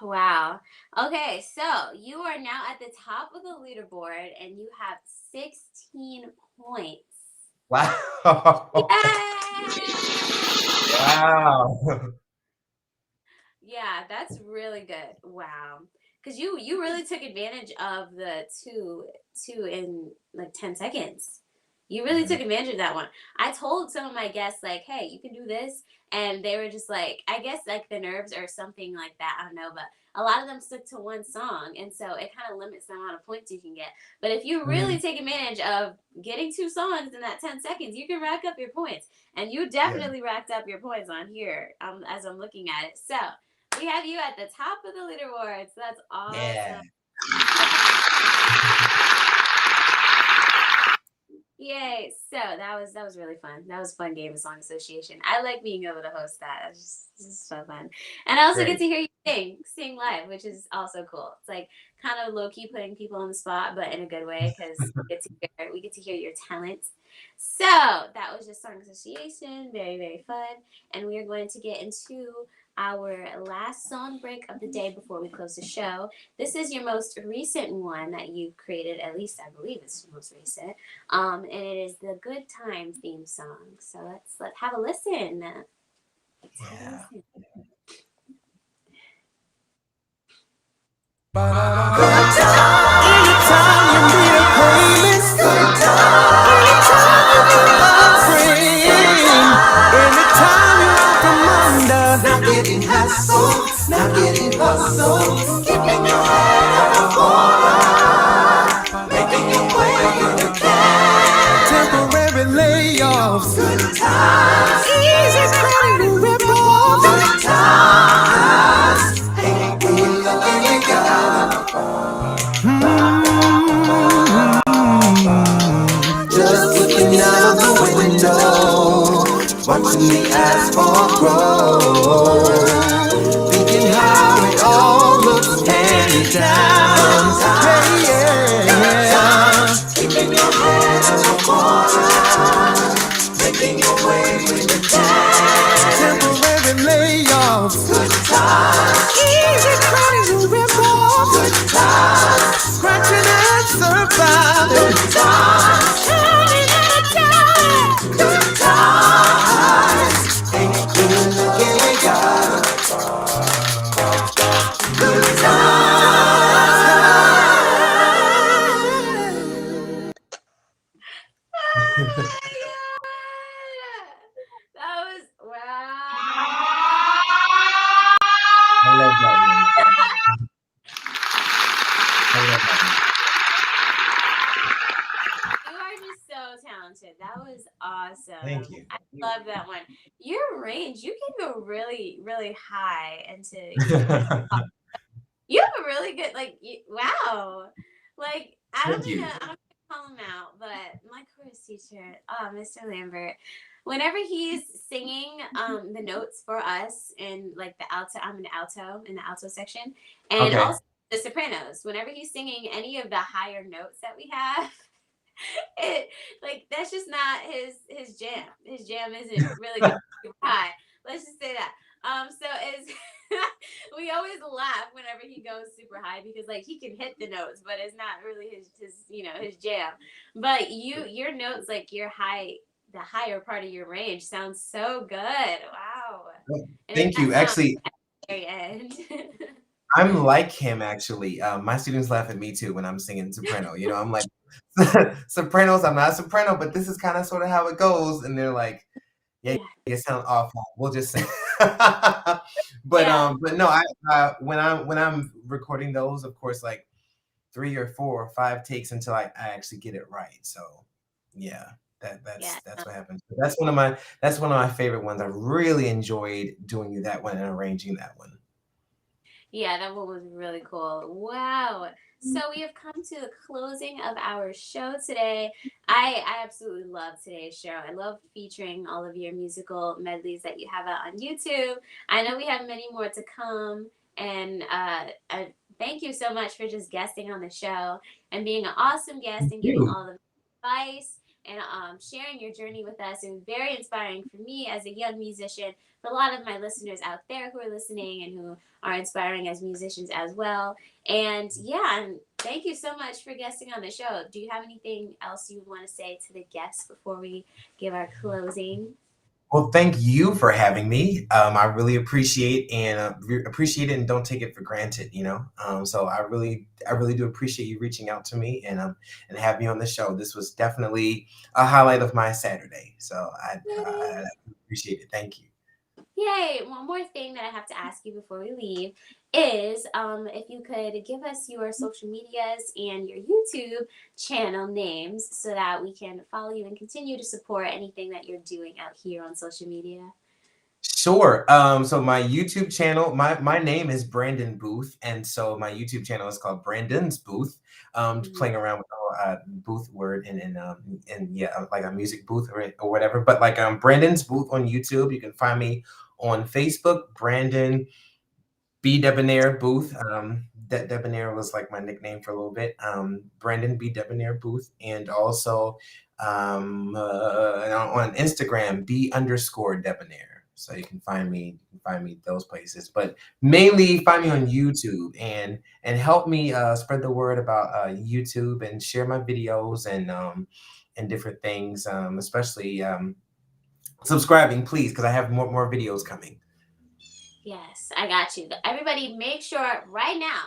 Wow. Okay, so you are now at the top of the leaderboard and you have 16 points. Wow. Yay! Wow. Yeah, that's really good. Wow. Cuz you really took advantage of the two in like 10 seconds. You really Mhm. took advantage of that one. I told some of my guests like, "Hey, you can do this." And they were just like, I guess like the nerves or something like that. I don't know, but a lot of them stick to one song, and so it kind of limits the amount of points you can get. But if you really Mhm. take advantage of getting two songs in that 10 seconds, you can rack up your points. And you Yeah. definitely racked up your points on here as I'm looking at it. So, we have you at the top of the leaderboards. That's Yeah. awesome. Yay! So that was really fun. That was a fun game of song association. I like being able to host that. It's just so fun, and I also get Great. to hear you sing live, which is also cool. It's like kind of low key putting people on the spot, but in a good way because we get to hear your talent. So that was just song association. Very very fun, and we are going to get into our last song break of the day before we close the show. This is your most recent one that you've created. At least I believe it's your most recent. And it is the Good Time theme song. So let's have a listen. Let's have a Yeah. listen. Anytime you need a playlist, anytime you need a friend, anytime you're out from under, not getting hassled, not getting hustled, keeping your head above water, making your way when you can. Temporary layoffs, good times, easy credit and rip-offs, good times. Ain't we looking you got? Just looking out the window, watching the asphalt grow, thinking how it all looks handed down. Hey, yeah. Keeping your head above water, making your way with the time. Temporary layoffs, good times, easy credit and rip-offs, good times, scratching and surviving, good times, turning and time, good times. Ain't you looking we got good times? Oh my god! That was wow. I love that one. talented. That was awesome. Thank you. I love that one. Your range, you can go really, really high into your you have a really good wow. Like I don't Thank mean you. to I don't mean to call him out, but my chorus teacher, Mr. Lambert, whenever he's singing the notes for us in like the alto, I'm in the alto section, and Okay. also the sopranos. Whenever he's singing any of the higher notes that we have, it like that's just not his jam. His jam isn't really going super high. Let's just say that. So it's we always laugh whenever he goes super high because like he can hit the notes, but it's not really his jam. But your notes like the higher part of your range sounds so good. Wow. Well, And then thank that you. sound Actually, at the very end. I'm like him actually. My students laugh at me too when I'm singing soprano. You know, I'm like sopranos. I'm not a soprano, but this is kind of sort of how it goes. And they're like, "Yeah, Yeah. you sound awful." We'll just say. Yeah. But no, I when I'm recording those, of course, like 3 or 4 or 5 takes until I actually get it right. So yeah, Yeah. that's what happens. But that's one of my favorite ones. I really enjoyed doing that one and arranging that one. Yeah, that one was really cool. Wow. So we have come to the closing of our show today. I absolutely love today's show. I love featuring all of your musical medleys that you have out on YouTube. I know we have many more to come. And thank you so much for just guesting on the show and being an awesome guest Thank and giving you. all the advice and sharing your journey with us. It was very inspiring for me as a young musician, for a lot of my listeners out there who are listening and who are inspiring as musicians as well. And yeah, and thank you so much for guesting on the show. Do you have anything else you want to say to the guests before we give our closing? Well, thank you for having me. I really appreciate it and don't take it for granted. You know, so I really do appreciate you reaching out to me and have me on the show. This was definitely a highlight of my Saturday. So I appreciate it. Thank you. Yay! One more thing that I have to ask you before we leave is if you could give us your social medias and your YouTube channel names so that we can follow you and continue to support anything that you're doing out here on social media. Sure. So my YouTube channel, my name is Brandon Booth, and so my YouTube channel is called Brandon's Booth. Just Mhm. playing around with the whole, booth word and yeah, like a music booth or whatever. But like Brandon's Booth on YouTube. You can find me on Facebook, Brandon B Debonair Booth. Debonair was like my nickname for a little bit. Brandon B Debonair Booth, and also on Instagram B_Debonair. So you can find me those places, but mainly find me on YouTube and help me spread the word about YouTube and share my videos and different things. Especially subscribing, please, because I have more videos coming. Yes, I got you. Everybody, make sure right now.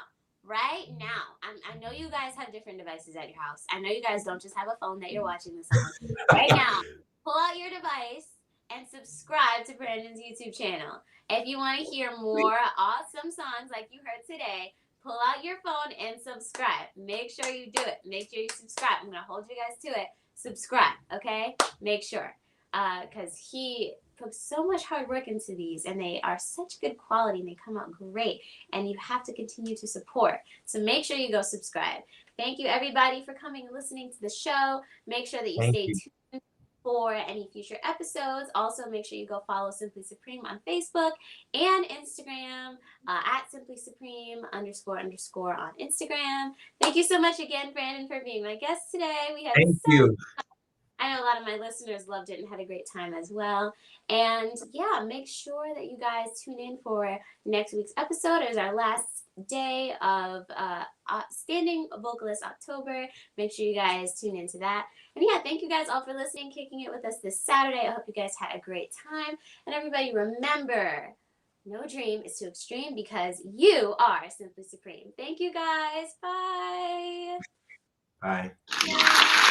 I know you guys have different devices at your house. I know you guys don't just have a phone that you're watching this on. Right now, pull out your device and subscribe to Brandon's YouTube channel. If you want to hear more awesome songs like you heard today, pull out your phone and subscribe. Make sure you do it. Make sure you subscribe. I'm going to hold you guys to it. Subscribe, okay? Make sure. Because he put so much hard work into these and they are such good quality and they come out great and you have to continue to support. So make sure you go subscribe. Thank you everybody for coming and listening to the show. Make sure that you Thank stay you. tuned for any future episodes. Also make sure you go follow Simply Supreme on Facebook and Instagram at Simply Supreme __ on Instagram. Thank you so much again, Brandon, for being my guest today. We had Thank so you. I know a lot of my listeners loved it and had a great time as well. And yeah, make sure that you guys tune in for next week's episode. It is our last day of Standing Vocalist October. Make sure you guys tune into that. And yeah, thank you guys all for listening, kicking it with us this Saturday. I hope you guys had a great time. And everybody remember, no dream is too extreme because you are Simply Supreme. Thank you guys. Bye. Bye. Bye.